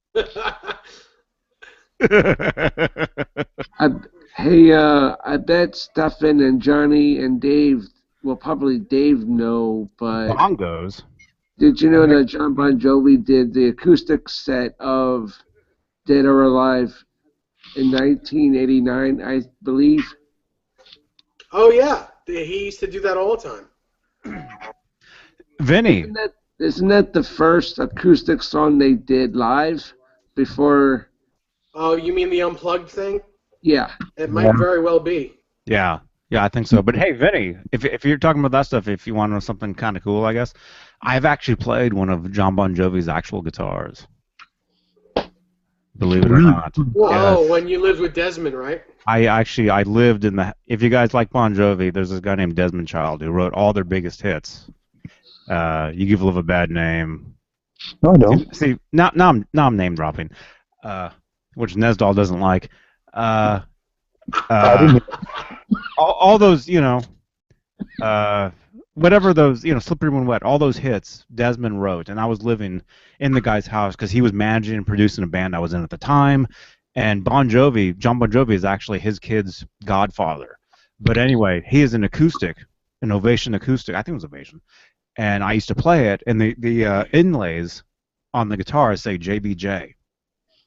I bet Stefan and Johnny and Dave, well, probably Dave know, but Bongos. did you know that John Bon Jovi did the acoustic set of Dead or Alive in 1989, I believe? Oh yeah, he used to do that all the time. Vinny. Isn't that the first acoustic song they did live before? Oh, you mean the unplugged thing? Yeah. It might very well be. Yeah, I think so. But hey, Vinny, if you're talking about that stuff, if you want to know something kind of cool, I guess, I've actually played one of John Bon Jovi's actual guitars. Believe it or not. Whoa, Yes. when you lived with Desmond, right? I lived in the. If you guys like Bon Jovi, there's this guy named Desmond Child who wrote all their biggest hits. You Give Love a Bad Name. No, I don't. See, now I'm name dropping, which Nesdall doesn't like. I didn't. All those, whatever those, Slippery When Wet, all those hits Desmond wrote, and I was living in the guy's house because he was managing and producing a band I was in at the time, and John Bon Jovi is actually his kid's godfather. But anyway, he is an Ovation acoustic, I think it was Ovation, and I used to play it, and the inlays on the guitar say JBJ.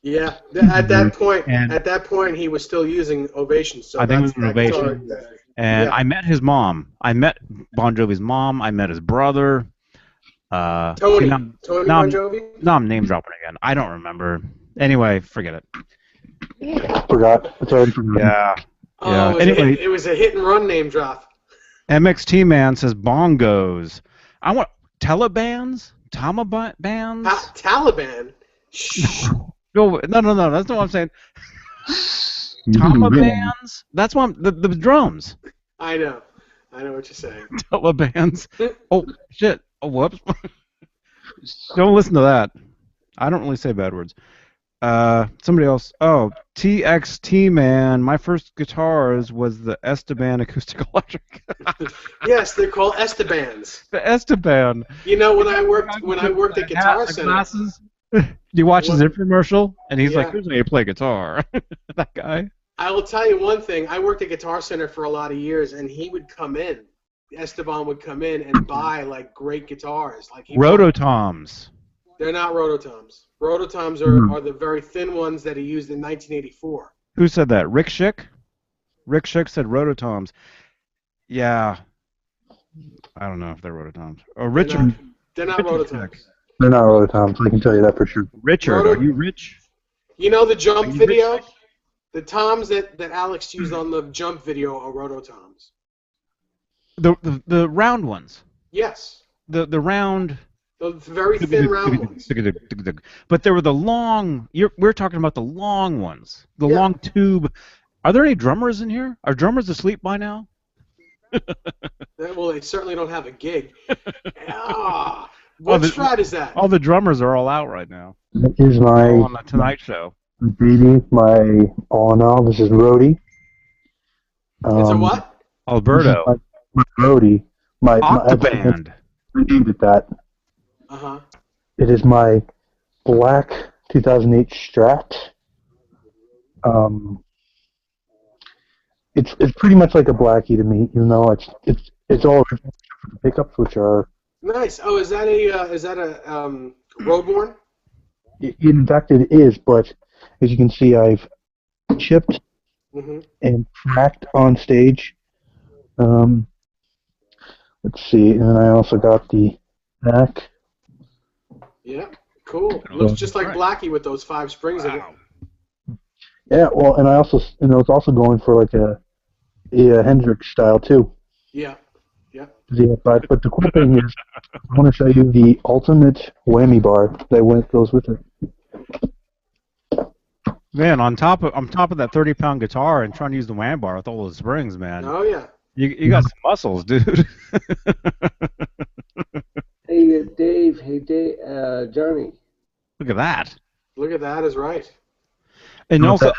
Yeah, at that point, he was still using Ovation. So I think it was an Ovation. And I met his mom. I met Bon Jovi's mom. I met his brother. Tony Bon Jovi? No, I'm name dropping again. I don't remember. Anyway, forget it. Forgot. It's already forgotten. Yeah. Oh, Anyway, it was a hit and run name drop. MXT Man says bongos. I want Talibands? Bands? Taliban? Shh. No, that's not what I'm saying. Bands? That's what the drums. I know what you're saying. Talibands. Oh, shit. Oh, whoops. Don't listen to that. I don't really say bad words. Somebody else. Oh, TXT Man. My first guitars was the Esteban Acoustic Electric. Yes, they're called Estebans. The Esteban. You know, when I worked at Guitar Center. Glasses. You watch his infomercial, and he's like, "Here's how you play guitar." That guy. I will tell you one thing. I worked at Guitar Center for a lot of years, and he would come in. Esteban would come in and buy like great guitars, like Rototoms. They're not Rototoms. Rototoms are the very thin ones that he used in 1984. Who said that? Rick Schick? Rick Schick said Rototoms. Yeah. I don't know if they're Rototoms. Oh, Richard. They're not Rototoms. They're not Rototoms. I can tell you that for sure. Richard, are you rich? You know the Jump video? Rich? The toms that Alex used on the Jump video are Rototoms. The round ones. Yes. The round. The very thin round ones. But there were the long. We're talking about the long ones. The long tube. Are there any drummers in here? Are drummers asleep by now? Well, they certainly don't have a gig. What strat is that? All the drummers are all out right now. That is my on the Tonight Show. Baby, my all in all. This is Rhodey. It's a what? Alberto. My Rhodey. My Octoband. I named it that. Uh-huh. It is my black 2008 Strat. It's pretty much like a Blackie to me, even though it's all original for the pickups, which are nice. Oh, is that a Roadborne? In fact, it is, but as you can see, I've chipped and cracked on stage. Let's see, and then I also got the back. Yeah, cool. Looks just like Blackie with those 5 springs in it. Yeah, well, and it's also going for like a Hendrix style too. Yeah. Yeah, but the cool thing is, I want to show you the ultimate whammy bar that goes with it. Man, on top of that 30-pound guitar and trying to use the whammy bar with all those springs, man. Oh yeah. You got some muscles, dude. Hey Dave. Johnny. Look at that. Look at that is right. And also,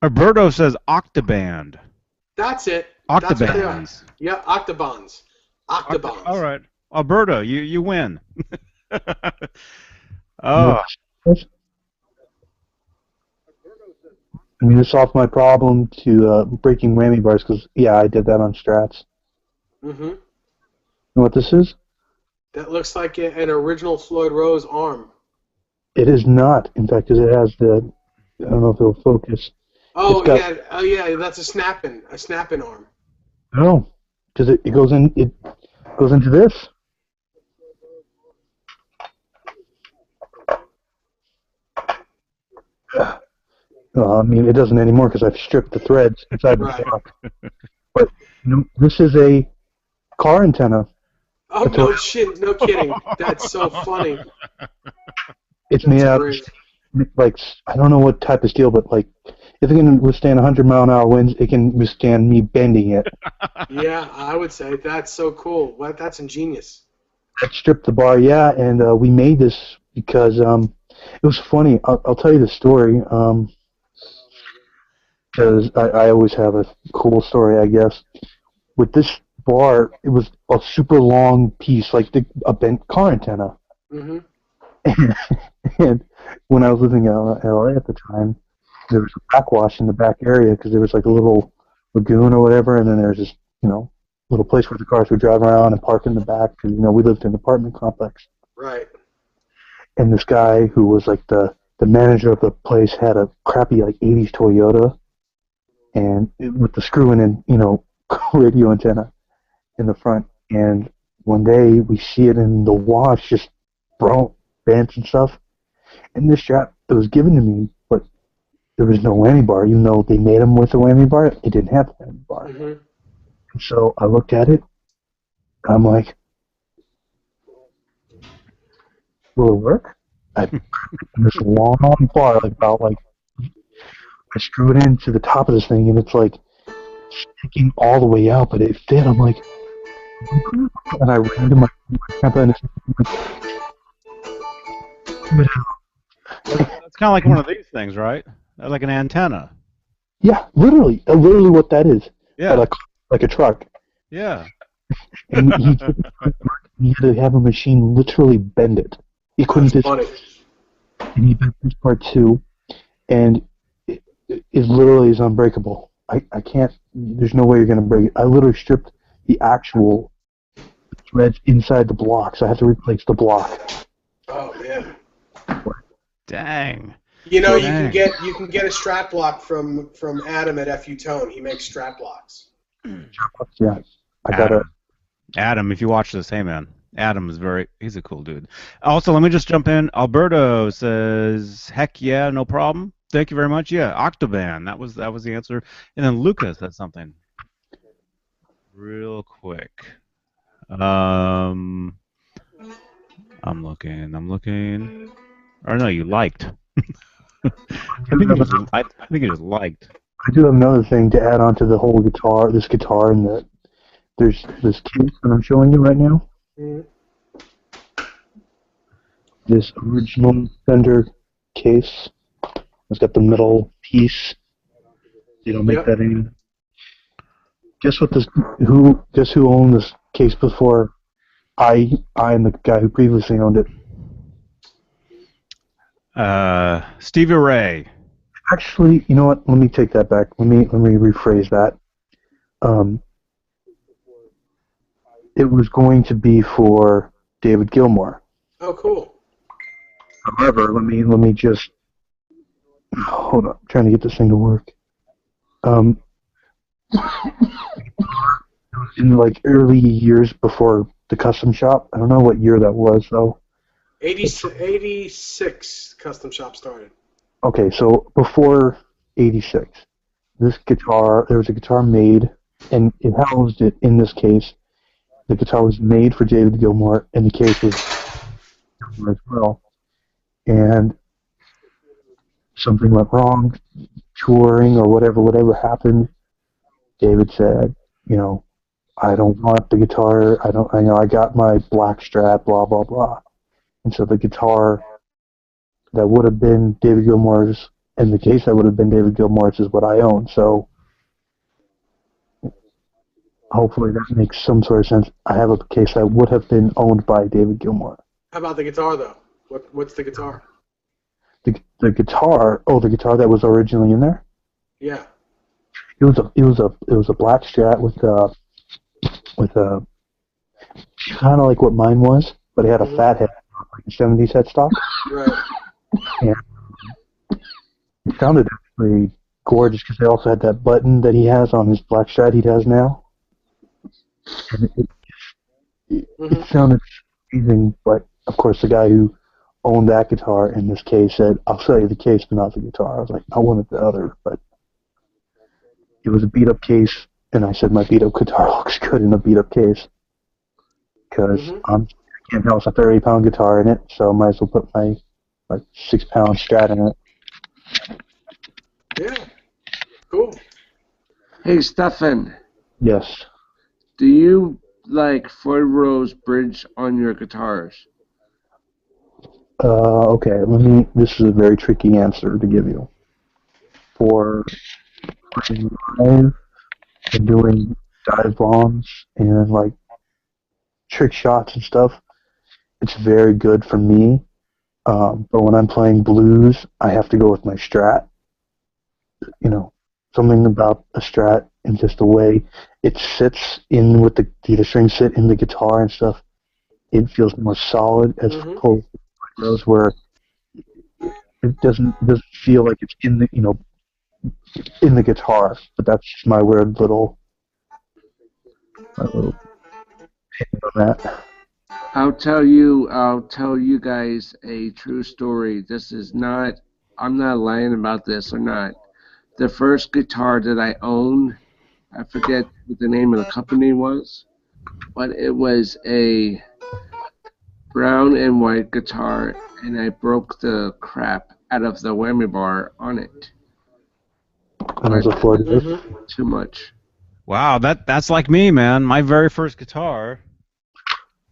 Alberto says Octoband. That's it. Octobans. Yeah, Octobans. Octobans. All right, Alberto, you win. I mean, to solve my problem to breaking whammy bars, because, yeah, I did that on strats. Mm-hmm. You know what this is? That looks like an original Floyd Rose arm. It is not, in fact, because it has the, I don't know if it'll focus. Oh, got, yeah. Oh, yeah, that's a snapping arm. No, because it goes into this. I mean, it doesn't anymore because I've stripped the threads inside the block. But this is a car antenna. Oh, no shit, no kidding. That's so funny. It's made out of, like, I don't know what type of steel, but, like, if it can withstand 100-mile-an-hour winds, it can withstand me bending it. Yeah, I would say that's so cool. Well, that's ingenious. I stripped the bar, yeah, and we made this because it was funny. I'll tell you the story because I always have a cool story, I guess. With this bar, it was a super long piece, like a bent car antenna. Mm-hmm. And when I was living in LA at the time, there was a backwash in the back area because there was like a little lagoon or whatever, and then there was this, little place where the cars would drive around and park in the back because, we lived in an apartment complex. Right. And this guy who was like the manager of the place had a crappy like 80s Toyota and with the screw-in and, radio antenna in the front. And one day we see it in the wash just bent and stuff. And this strap that was given to me, but there was no whammy bar. Even though they made them with a whammy bar, it didn't have a whammy bar. Mm-hmm. And so I looked at it. I'm like, will it work? I this long bar, I screw it into the top of this thing, and it's like sticking all the way out, but it fit. I'm like, and I ran to my grandpa and It's kind of like one of these things, right? Like an antenna. yeah, literally what that is. Yeah. Like a truck. Yeah. And he had to have a machine literally bend it. He couldn't That's funny. And he bent this part too, and it literally is unbreakable. I can't. There's no way you're gonna break it. I literally stripped the actual threads inside the block, so I have to replace the block. Oh man. Dang. You can get a strap block from Adam at FU Tone. He makes strap blocks. Yeah, I got it. Adam, if you watch this, hey man, Adam is he's a cool dude. Also, let me just jump in. Alberto says, heck yeah, no problem. Thank you very much. Yeah, Octoban, that was the answer. And then Luca said something real quick. I'm looking. Or no, you liked. I think it just liked. I do have another thing to add on to the whole this guitar, and that there's this case that I'm showing you right now. Mm-hmm. This original Fender case. It's got the metal piece. They don't make that anymore. Guess who owned this case before I and the guy who previously owned it? Stevie Ray. Actually, you know what? Let me take that back. Let me rephrase that. It was going to be for David Gilmour. Oh, cool. However, let me just hold on. I'm trying to get this thing to work. It was in like early years before the custom shop. I don't know what year that was though. 86 custom shop started. Okay, so before 86, there was a guitar made, and it housed it in this case. The guitar was made for David Gilmour, and the case was Gilmour as well. And something went wrong, touring or whatever happened. David said, I don't want the guitar. I got my black Strat, blah blah blah. And so the guitar that would have been David Gilmour's, and the case that would have been David Gilmour's, is what I own. So Hopefully that makes some sort of sense. I have a case that would have been owned by David Gilmour. How about the guitar though? What's the guitar? The guitar, the guitar that was originally in there. Yeah. It was a black Strat with a kind of like what mine was, but it had a fat head, like a 70s headstock. Right. And it sounded actually gorgeous because they also had that button that he has on his black Strat he has now. And it sounded amazing, but of course the guy who owned that guitar in this case said, "I'll sell you the case, but not the guitar." I was like, "I wanted the other," but it was a beat-up case, and I said my beat-up guitar looks good in a beat-up case because I can't house a 30-pound guitar in it, so I might as well put my 6-pound Strat in it. Yeah. Cool. Hey, Stefan. Yes. Do you like Floyd Rose bridge on your guitars? Okay, this is a very tricky answer to give you. For live and doing dive bombs and like trick shots and stuff, it's very good for me. But when I'm playing blues, I have to go with my Strat. You know, something about a Strat and just the way it sits in with the strings sit in the guitar and stuff. It feels more solid as opposed to those where it doesn't feel like it's in the guitar. But that's just my weird little opinion on that. I'll tell you guys a true story. I'm not lying about this or not. The first guitar that I owned, I forget what the name of the company was, but it was a brown and white guitar, and I broke the crap out of the whammy bar on it. And as a Floyd Rose. Too much. Wow, that's like me, man. My very first guitar.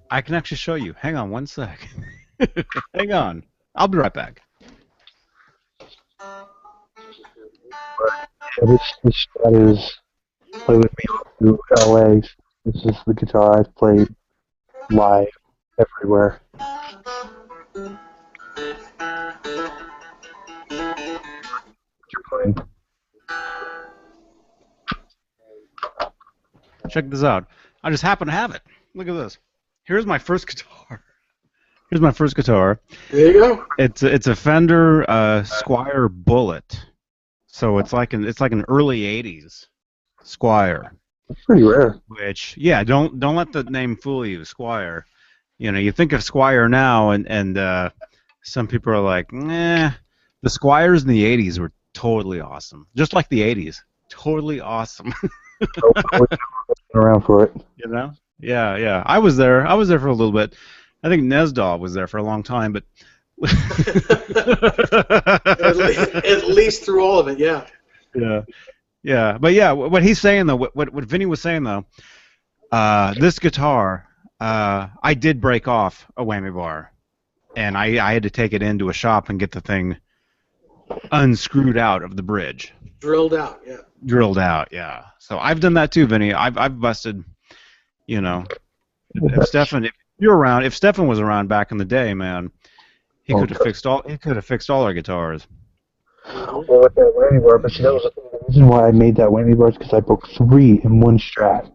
I can actually show you. Hang on one sec. Hang on. I'll be right back. This Strat is played with me through LA. This is the guitar I've played live everywhere. You're playing. Check this out. I just happen to have it. Look at this. Here's my first guitar. Here's my first guitar. There you go. It's a Fender Squire Bullet. So it's like an early '80s Squire. That's pretty rare. Which, yeah, don't let the name fool you, Squire. You know, you think of Squire now, and some people are like, nah. The Squires in the '80s were totally awesome, just like the '80s, totally awesome. Around for it. You know? Yeah. I was there for a little bit. I think Nesdall was there for a long time, but at least through all of it, yeah. Yeah. But yeah, what he's saying though, what Vinny was saying though, this guitar, I did break off a whammy bar, and I had to take it into a shop and get the thing unscrewed out of the bridge. Drilled out, yeah. Drilled out, yeah. So I've done that too, Vinny. I've busted, you know. If Stefan was around back in the day, man, he could have fixed all our guitars. Well, with that whammy bar, but see, that was the reason why I made that whammy bar is because I broke 3 in one Strat.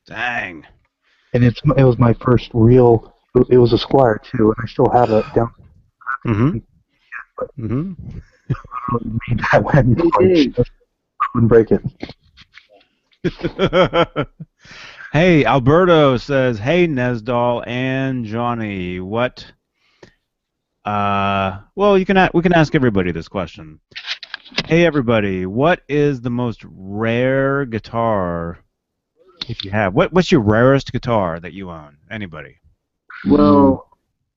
Dang. And it was my first real. It was a Squire too, and I still have it down. I made that whammy bar. I wouldn't break it. Hey, Alberto says, "Hey, Nesdall and Johnny, what?" Well, we can ask everybody this question. Hey, everybody, what is the most rare guitar, if you have? What's your rarest guitar that you own? Anybody? Well,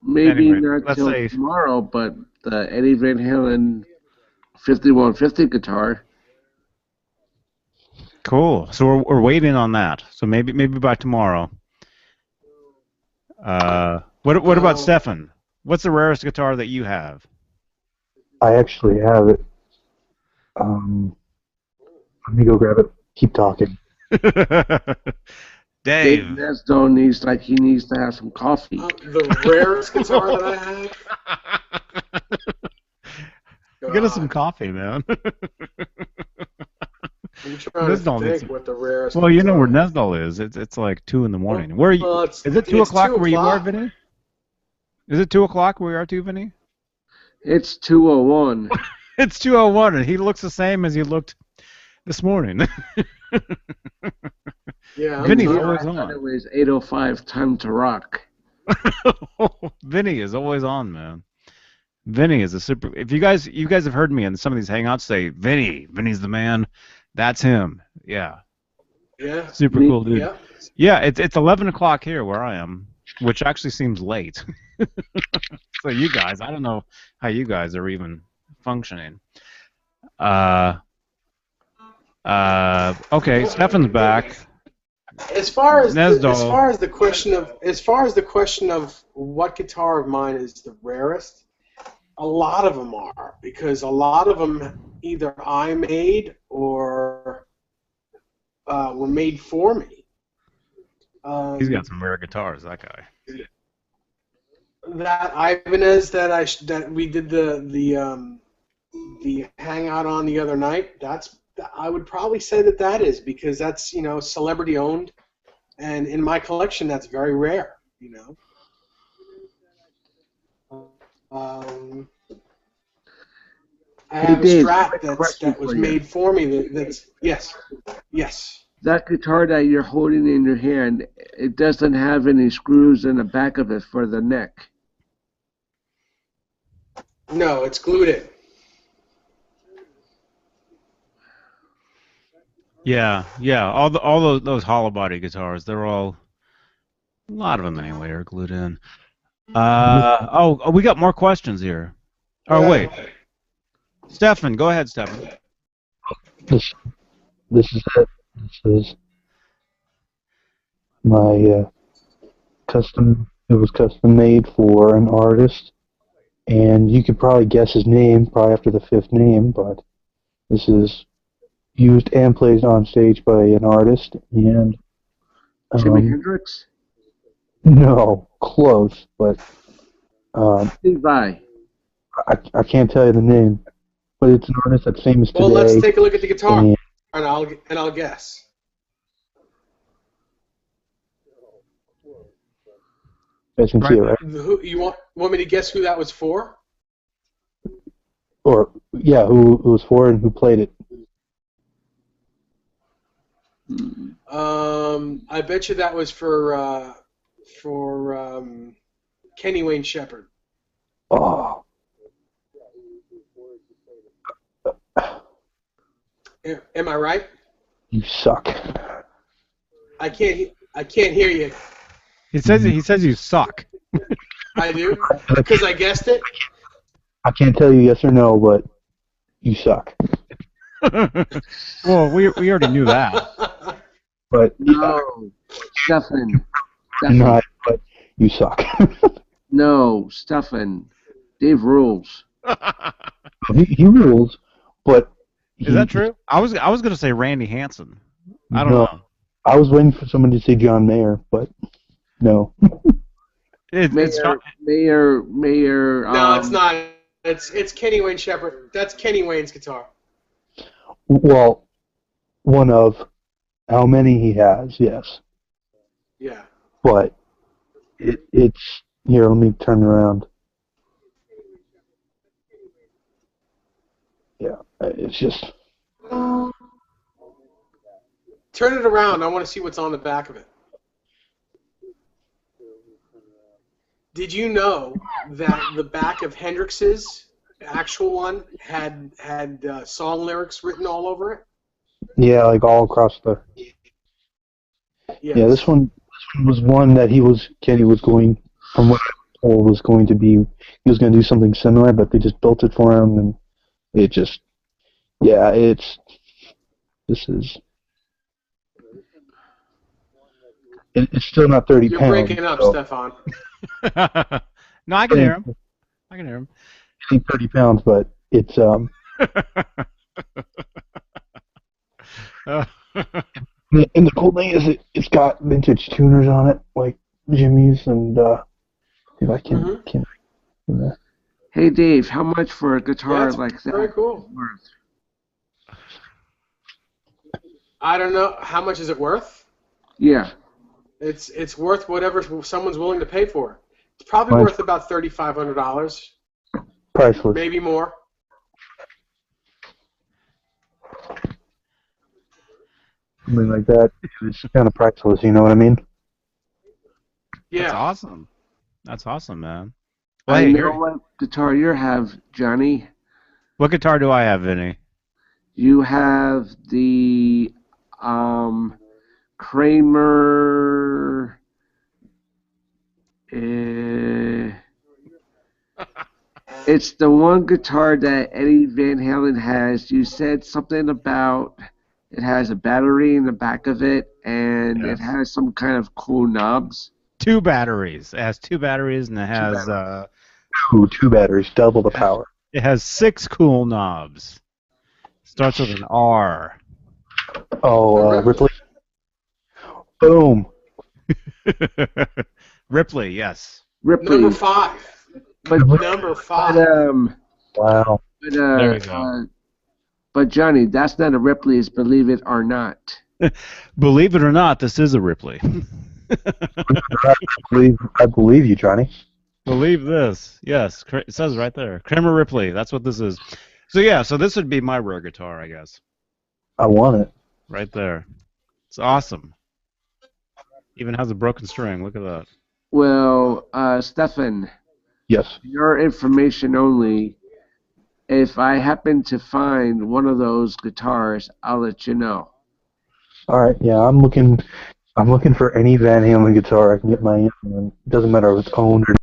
maybe Anyway, not till tomorrow, but the Eddie Van Halen 5150 guitar. Cool. So we're waiting on that. So maybe by tomorrow. What about Stefan? What's the rarest guitar that you have? I actually have it. Let me go grab it. Keep talking. Dave Dave. Nesdall needs to have some coffee. The rarest guitar that I have. Get us some God, coffee, man. I'm trying to Nesdall needs think some. what the rarest. Well, you know where guitar is. Nesdall is. It's like 2 in the morning. Where are you? Well, Is it 2 it's o'clock 2 where you are, o'clock. Vinny? Is it 2 o'clock where you are too, Vinny? It's 2:01. It's 2:01, and he looks the same as he looked this morning. Yeah, I'm Vinny's tired. always I thought it on. was 8:05. Time to rock. Vinny is always on, man. Vinny is a super. If you guys have heard me in some of these hangouts say Vinny's the man. That's him. Yeah, Yeah. super cool dude. Yeah. Yeah, it's 11 o'clock here where I am, which actually seems late. So you guys, I don't know how you guys are even functioning. Okay, Stefan's back. As far as Nesdall. the question of what guitar of mine is the rarest, a lot of them are, because a lot of them either I made or were made for me. He's got some rare guitars, that guy. That Ibanez that we did the hangout on the other night. I would probably say that is, because that's celebrity owned, and in my collection that's very rare. I have Dave, a Strat quick question that was for you. made for me. That's yes. That guitar that you're holding in your hand, it doesn't have any screws in the back of it for the neck. No, it's glued in. Yeah. All those hollow body guitars, they're all, a lot of them anyway, are glued in. We got more questions here. Oh wait, Stefan, go ahead, Stefan. This is it. This is my custom. It was custom made for an artist, and you could probably guess his name probably after the 5th name. But this is used and played on stage by an artist, and Jimi Hendrix? no, close, but Steve Vai. I can't tell you the name, but it's an artist that's famous today. Well, let's take a look at the guitar, and and I'll guess. you guys can see it, right? Who you want me to guess who that was for? Or yeah, who it was for and who played it. I bet you that was for Kenny Wayne Shepherd. Oh, Am I right? you suck. I can't hear you. He says you suck. I do, because I guessed it. I can't tell you yes or no, but you suck. Well, we already knew that. But No, Stefan. not, but you suck. No, Stefan. Dave rules. he rules, but Is that true? I was gonna say Randy Hansen. I don't No. know. I was waiting for someone to say John Mayer, but no. It's Mayor. No, it's not. It's Kenny Wayne Shepherd. That's Kenny Wayne's guitar. Well, one of how many he has, yes. Yeah. But it's here. Let me turn around. Yeah, it's just. Turn it around. I want to see what's on the back of it. Did you know that the back of Hendrix's actual one had song lyrics written all over it? Yeah, like all across the. Yes. Yeah, this one was one that Kenny was going, from what I was told, was going to be. He was going to do something similar, but they just built it for him, and it just. Yeah, this is. It's still not 30 You're pounds. breaking up, so Stefan. No, I can hear him. I can hear him. I think 30 pounds, but it's And the cool thing is it's got vintage tuners on it, like Jimmy's, and if I can. Hey Dave, how much for a guitar it's like that? very cool. Worth? I don't know how much is it worth. Yeah. It's worth whatever someone's willing to pay for it. It's probably worth about $3,500, Priceless. maybe more. Something like that. It's kind of priceless, you know what I mean? Yeah. That's awesome. That's awesome, man. Well, I hey, know what guitar you have, Johnny. what guitar do I have, Vinny? You have the Kramer. It's the one guitar that Eddie Van Halen has. You said something about it has a battery in the back of it, and it has some kind of cool knobs. 2 batteries. It has 2 batteries, and it has two batteries, double the power. It has 6 cool knobs. Starts with an R. Oh, Ripley. Boom. Ripley, yes. Ripley. Number 5. But Number 5. Wow. There we go. But Johnny, that's not a Ripley, is believe it or not. Believe it or not, this is a Ripley. I believe you, Johnny. Believe this. Yes, it says right there. Kramer Ripley, that's what this is. So yeah, so this would be my rare guitar, I guess. I want it. Right there. It's awesome. Even has a broken string. Look at that. Well, Stefan. Yes. Your information only. If I happen to find one of those guitars, I'll let you know. All right. Yeah, I'm looking for any Van Halen guitar I can get my hands on. It doesn't matter if it's owned or.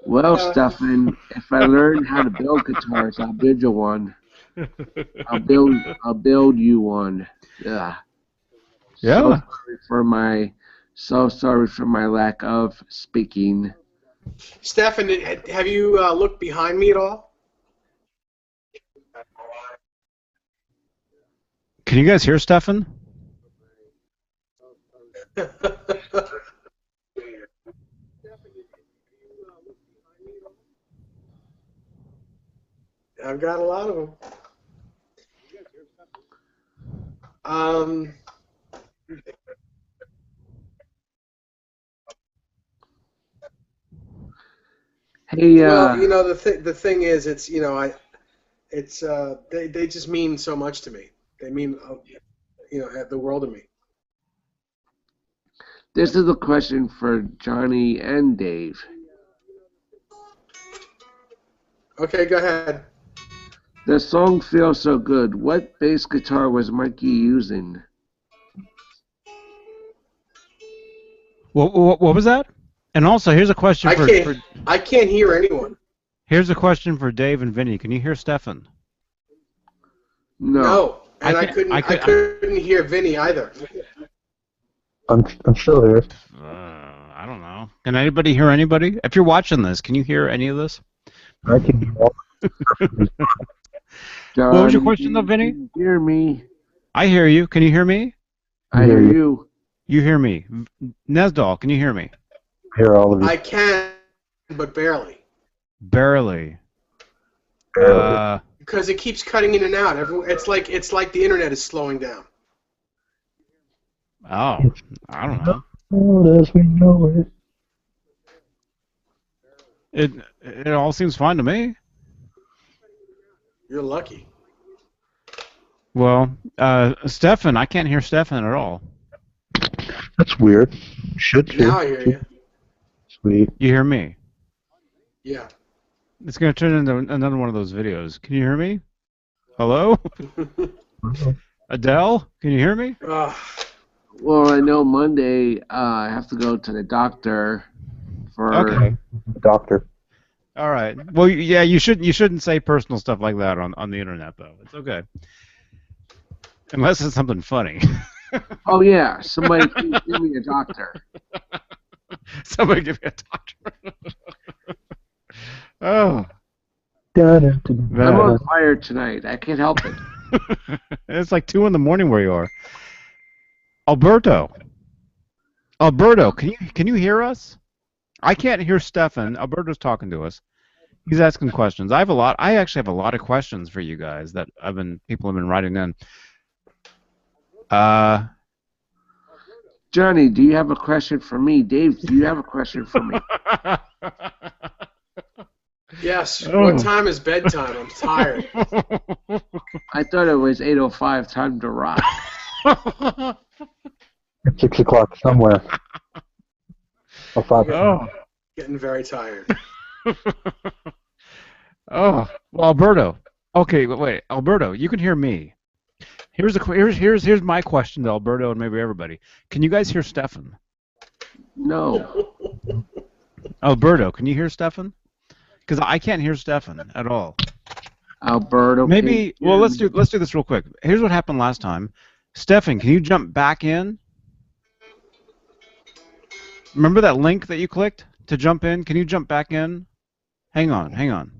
Well, Stefan, if I learn how to build guitars, I'll build you one. I'll build you one. Yeah. Yeah. So sorry for my lack of speaking. Stefan, have you looked behind me at all? Can you guys hear Stefan? I've got a lot of them. Hey, well, the thing is, it's they just mean so much to me. They mean the world to me. This is a question for Johnny and Dave. Okay, go ahead. The song feels so good. What bass guitar was Mikey using? What was that? And also, here's a question I can't hear anyone. Here's a question for Dave and Vinny. Can you hear Stefan? No, and I couldn't hear Vinny either. I'm still here. I don't know. Can anybody hear anybody? If you're watching this, can you hear any of this? I can hear all. Johnny, what was your question, though, Vinny? Can you hear me? I hear you. Can you hear me? I hear you. You hear me. Nesdall, can you hear me? I hear all of you. I can, but barely. Barely. Because it keeps cutting in and out. It's like the internet is slowing down. Oh, I don't know. As we know it. It all seems fine to me. You're lucky. Well, Stefan, I can't hear Stefan at all. That's weird. Should you? Now I hear you. Sweet. You hear me? Yeah. It's going to turn into another one of those videos. Can you hear me? Hello? Adele? Can you hear me? Well, I know Monday I have to go to the doctor for. Okay. Doctor. All right. Well, yeah, you shouldn't say personal stuff like that on the internet, though. It's okay. Unless it's something funny. Oh yeah, somebody please give me a doctor. Somebody give me a doctor. Oh. I'm on fire tonight. I can't help it. It's like 2 in the morning where you are. Alberto, can you hear us? I can't hear Stefan. Alberto's talking to us. He's asking questions. I actually have a lot of questions for you guys that people have been writing in. Johnny, do you have a question for me? Dave, do you have a question for me? Yes. What time is bedtime? I'm tired. I thought it was 8:05. Time to rock. 6 o'clock somewhere. Or 5. Getting very tired. Oh, well, Alberto. Okay, wait, Alberto, you can hear me. Here's my question to Alberto and maybe everybody. Can you guys hear Stefan? No. Alberto, can you hear Stefan? Because I can't hear Stefan at all. Alberto. Maybe. Well, let's do this real quick. Here's what happened last time. Stefan, can you jump back in? Remember that link that you clicked to jump in? Can you jump back in? Hang on.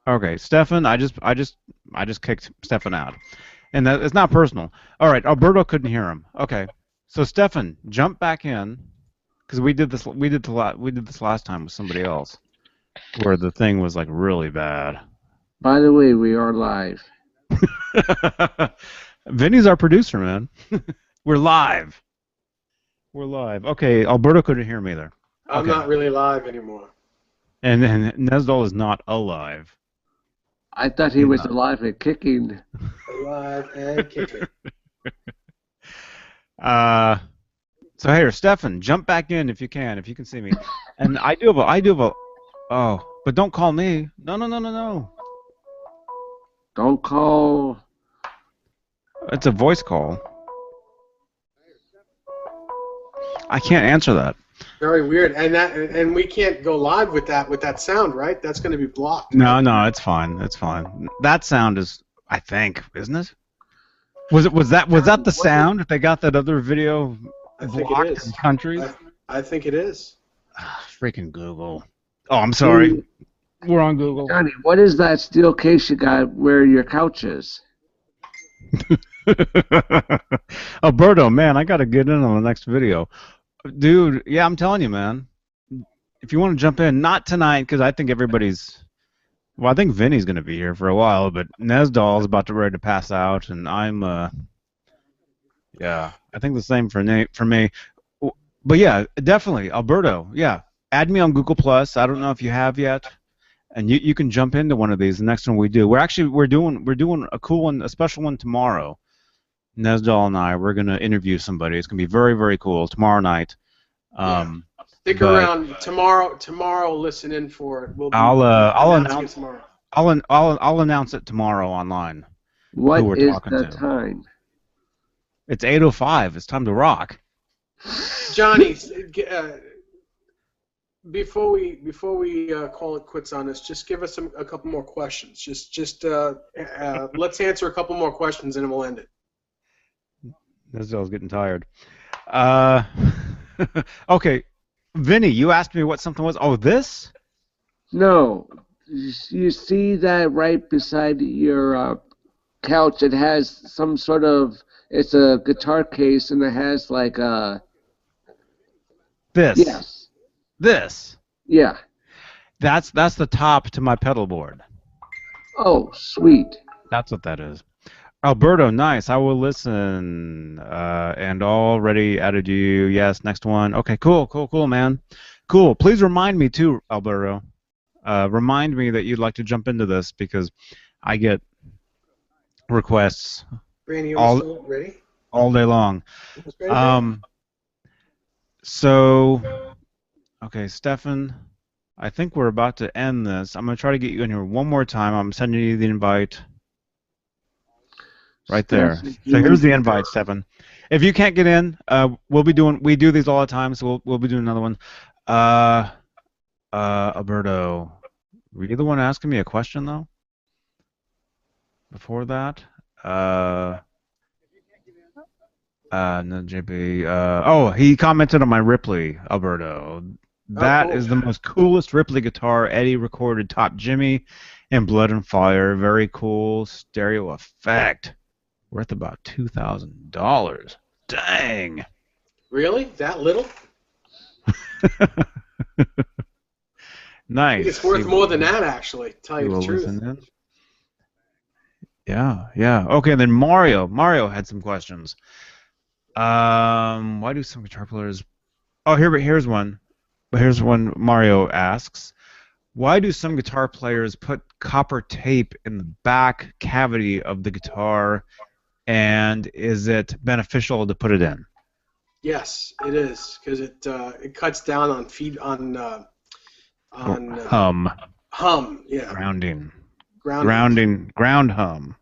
Okay, Stefan, I just kicked Stefan out, and that it's not personal. All right, Alberto couldn't hear him. Okay, so Stefan, jump back in, because we did this last time with somebody else, where the thing was like really bad. By the way, we are live. Vinny's our producer, man. We're live. Okay, Alberto couldn't hear me there. I'm not really live anymore. And Nesdall is not alive. I thought he was alive and kicking. Alive and kicking. So here, Stefan, jump back in if you can see me. And I do have a. Oh, but don't call me. No. Don't call. It's a voice call. I can't answer that. Very weird, and we can't go live with that sound, right? That's going to be blocked. No, it's fine. It's fine. That sound is, I think, isn't it? Was that the sound? If they got that other video blocked in countries? I think it is. Freaking Google. Oh, I'm sorry. We're on Google. Johnny, what is that steel case you got where your couch is? Alberto, man, I got to get in on the next video. Dude, yeah, I'm telling you, man. If you want to jump in, not tonight, because I think everybody's... Well, I think Vinny's going to be here for a while, but Nesdall is about to ready to pass out, and I'm... Yeah, I think the same for me. But yeah, definitely, Alberto, yeah. Add me on Google+. I don't know if you have yet. And you can jump into one of these. The next one we do. We're doing a cool one, a special one tomorrow. Nesdall and we're gonna interview somebody. It's gonna be very, very cool tomorrow night. Stick around tomorrow. Listen in for it. I'll announce tomorrow. I'll announce it tomorrow online. What is the time? It's 8:05. It's time to rock. Johnny, before we call it quits on this, just give us a couple more questions. Just let's answer a couple more questions and then we'll end it. Nesdall's getting tired. Okay, Vinny, you asked me what something was. Oh, this? No, you see that right beside your couch? It has some sort of. It's a guitar case, and it has like a. This. Yes. This. Yeah. That's the top to my pedal board. Oh, sweet. That's what that is. Alberto, nice. I will listen. And already added you. Yes, next one. Okay, cool, man. Cool. Please remind me too, Alberto. Remind me that you'd like to jump into this because I get requests Brandy, ready? All day long. So, okay, Stefan, I think we're about to end this. I'm going to try to get you in here one more time. I'm sending you the invite. Right there. So here's the invite, Stefan. If you can't get in, we do these all the time, so we'll be doing another one. Alberto, were you the one asking me a question though? Before that? No, JP. Oh, he commented on my Ripley, Alberto. That is the most coolest Ripley guitar Eddie recorded top Jimmy, And Blood and Fire, very cool stereo effect, worth about $2,000. Dang. Really? That little? I think Nice. it's worth more than that, actually. To tell You you the will truth. listen in. Yeah, yeah. Okay, then Mario. Mario had some questions. Why do some guitar players? Oh, here's one. Here's one. Mario asks, why do some guitar players put copper tape in the back cavity of the guitar, and is it beneficial to put it in? Yes, it is, because it cuts down on Hum. hum. Yeah, Grounding. grounding. Ground hum.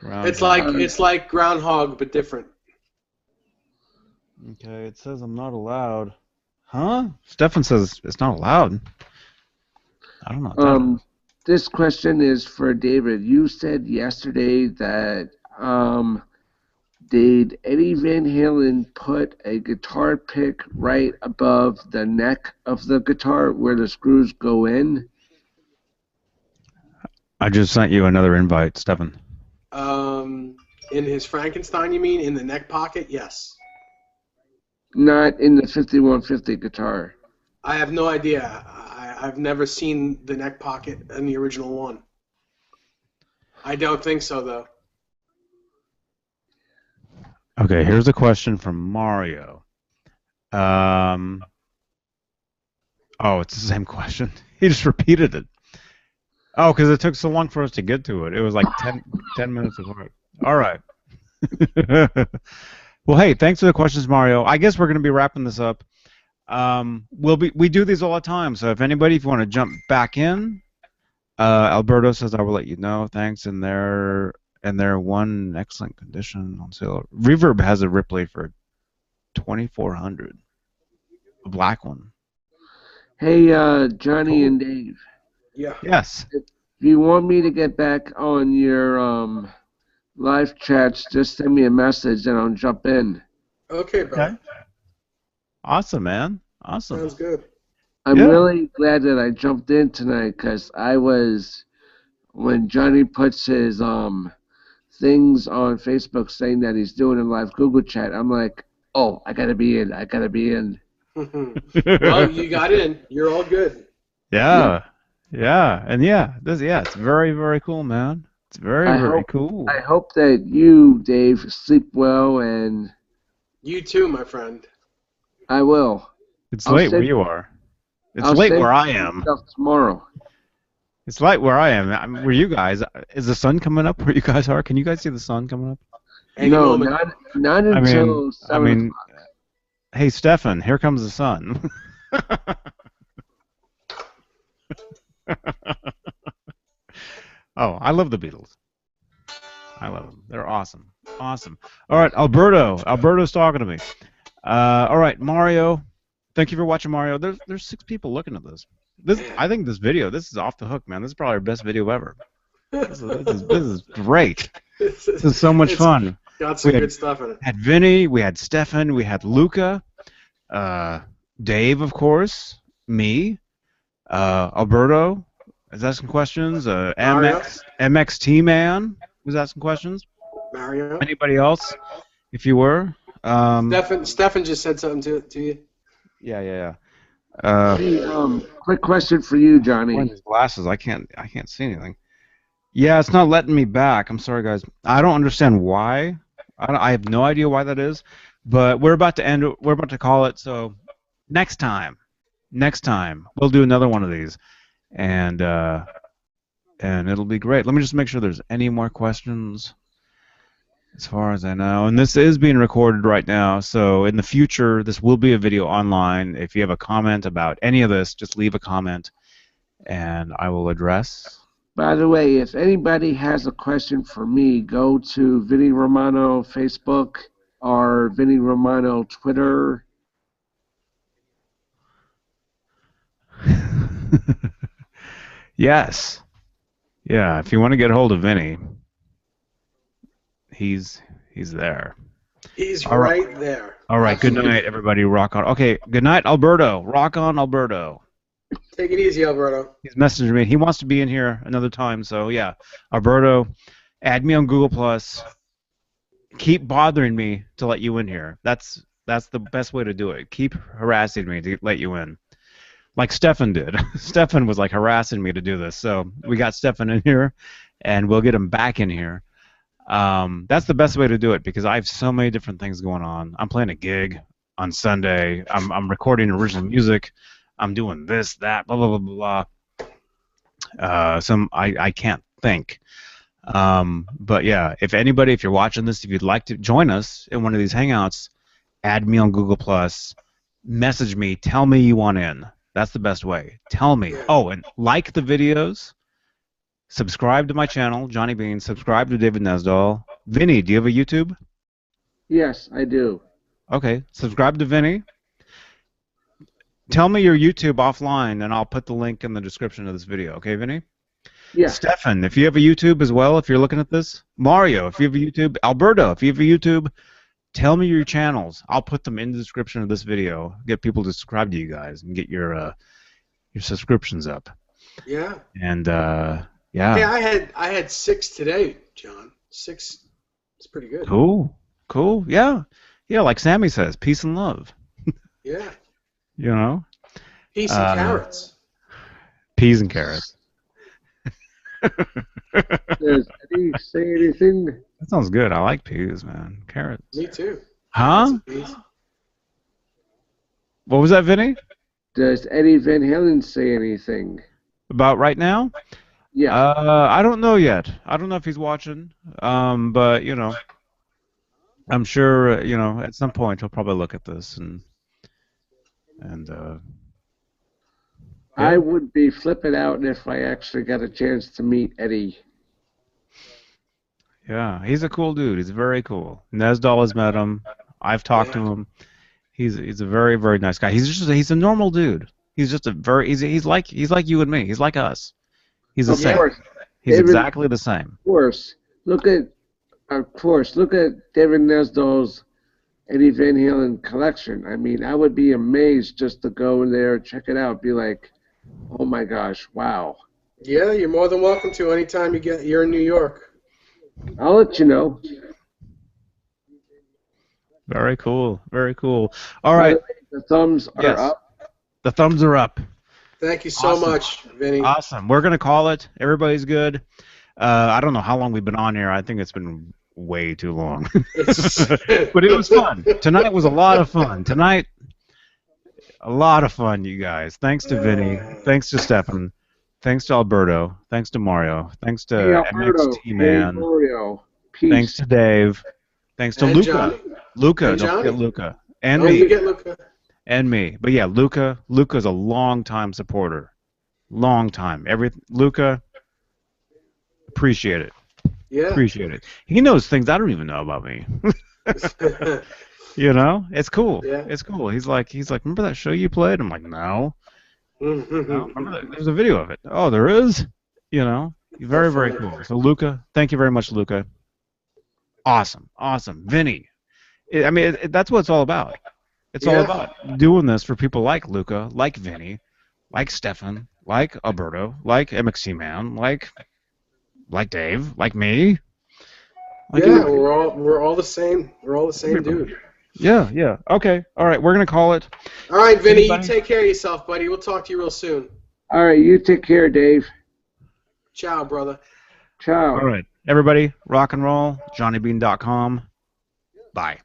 It's like groundhog, but different. Okay, it says I'm not allowed. Huh? Stefan says it's not allowed. I don't know. This question is for David. You said yesterday that did Eddie Van Halen put a guitar pick right above the neck of the guitar where the screws go in? I just sent you another invite, Stefan. In his Frankenstein, you mean? In the neck pocket? Yes. Not in the 5150 guitar. I have no idea. I've never seen the neck pocket in the original one. I don't think so, though. Okay, here's a question from Mario. Oh, it's the same question. He just repeated it. Oh, because it took so long for us to get to it. It was like 10 minutes apart. All right. Well, hey, thanks for the questions, Mario. I guess we're going to be wrapping this up. We do these all the time, so if you want to jump back in, Alberto says I will let you know. Thanks, and they're one excellent condition on sale. Reverb has a Ripley for $2,400, a black one. Hey, Johnny and Dave. Yeah. Yes. If you want me to get back on your live chats, just send me a message and I'll jump in. Okay, bro. Okay. Awesome, man. Awesome. Sounds good. I'm really glad that I jumped in tonight because when Johnny puts his things on Facebook saying that he's doing a live Google chat, I'm like, oh, I gotta be in. I gotta be in. Well, you got in. You're all good. Yeah. And it's very, very cool, man. It's very cool. I hope that you, Dave, sleep well, and you too, my friend. I will. It's late where you are. It's late where I am. Tomorrow. It's late where I am. Where you guys? Is the sun coming up where you guys are? Can you guys see the sun coming up? No, not until 7 o'clock. Hey, Stefan, here comes the sun. Oh, I love the Beatles. I love them. They're awesome. Awesome. All right, Alberto. Alberto's talking to me. All right, Mario. Thank you for watching, Mario. There's 6 people looking at this. I think this is off the hook, man. This is probably our best video ever. This is great. This is so much fun. Got some good stuff in it. We had Vinny, we had Stefan, we had Luca, Dave, of course, me, Alberto is asking questions. MXT Man was asking questions. Mario. Anybody else? If you were. Stefan just said something to you. Yeah. Hey, quick question for you, Johnny. His glasses. I can't see anything. Yeah, it's not letting me back. I'm sorry, guys. I don't understand why. I have no idea why that is. But we're about to end. We're about to call it. So next time, we'll do another one of these, and it'll be great. Let me just make sure there's any more questions. As far as I know, and this is being recorded right now, so in the future this will be a video online. If you have a comment about any of this, just leave a comment and I will address. By the way, if anybody has a question for me, go to Vinny Romano Facebook or Vinny Romano Twitter. Yes. Yeah, if you want to get a hold of Vinny, he's there. He's right there. All right. Good night, everybody. Rock on. Okay. Good night, Alberto. Rock on, Alberto. Take it easy, Alberto. He's messaging me. He wants to be in here another time. So yeah, Alberto, add me on Google Plus. Keep bothering me to let you in here. That's the best way to do it. Keep harassing me to let you in, like Stefan did. Stefan was like harassing me to do this. So we got Stefan in here, and we'll get him back in here. That's the best way to do it because I have so many different things going on. I'm playing a gig on Sunday. I'm recording original music. I'm doing this, that, blah blah blah blah blah. I can't think. But yeah, if you're watching this, if you'd like to join us in one of these hangouts, add me on Google Plus, message me, tell me you want in. That's the best way. Tell me. Oh, and like the videos, subscribe to my channel, Johnny Bean, subscribe to David Nesdall. Vinny, do you have a YouTube? Yes, I do. Okay, subscribe to Vinny. Tell me your YouTube offline, and I'll put the link in the description of this video. Okay, Vinny? Yeah. Stefan, if you have a YouTube as well, if you're looking at this. Mario, if you have a YouTube. Alberto, if you have a YouTube, tell me your channels. I'll put them in the description of this video. Get people to subscribe to you guys and get your subscriptions up. Yeah. And yeah. Hey, I had 6 today, John. 6. It's pretty good. Cool. Yeah. Yeah, like Sammy says, peace and love. Yeah. You know? Peas and carrots. Peas and carrots. Does Eddie say anything? That sounds good. I like peas, man. Carrots. Me too. Huh? What was that, Vinny? Does Eddie Van Halen say anything? About right now? Yeah. I don't know yet. I don't know if he's watching. But you know, I'm sure you know at some point he'll probably look at this and yeah. I would be flipping out if I actually got a chance to meet Eddie. Yeah, he's a cool dude. He's very cool. Nesdall has met him. I've talked to him. He's a very, very nice guy. He's a normal dude. He's just a very he's like you and me. He's like us. He's the same. He's exactly the same. Of course. Look at David Nesdall's Eddie Van Halen collection. I mean, I would be amazed just to go in there, check it out, be like, oh my gosh, wow. Yeah, you're more than welcome to anytime you're in New York. I'll let you know. Very cool. Very cool. All right. The thumbs are up. The thumbs are up. Thank you so much, Vinny. Awesome. We're going to call it. Everybody's good. I don't know how long we've been on here. I think it's been way too long. But it was fun. Tonight was a lot of fun. Tonight, a lot of fun, you guys. Thanks to Vinny. Thanks to Stefan. Thanks to Alberto. Thanks to Mario. Thanks to MXT Man. Mario. Peace. Thanks to Dave. Thanks to Luca. Johnny. Luca. Don't forget Luca. And Don't me. forget Luca. And me. But yeah, Luca's a long-time supporter. Long time. Luca, appreciate it. Yeah. Appreciate it. He knows things I don't even know about me. You know? It's cool. Yeah. It's cool. He's like, remember that show you played? I'm like, no. No, remember that? There's a video of it. Oh, there is? You know? Very, very cool. So Luca, thank you very much, Luca. Awesome. Vinny. That's what it's all about. It's all about doing this for people like Luca, like Vinny, like Stefan, like Alberto, like MXT Man, like Dave, like me. Like we're all the same. We're all the same dude. Yeah. Okay. All right. We're gonna call it. All right, Vinny. You take care of yourself, buddy. We'll talk to you real soon. All right. You take care, Dave. Ciao, brother. Ciao. All right. Everybody, rock and roll. JohnnyBean.com. Bye.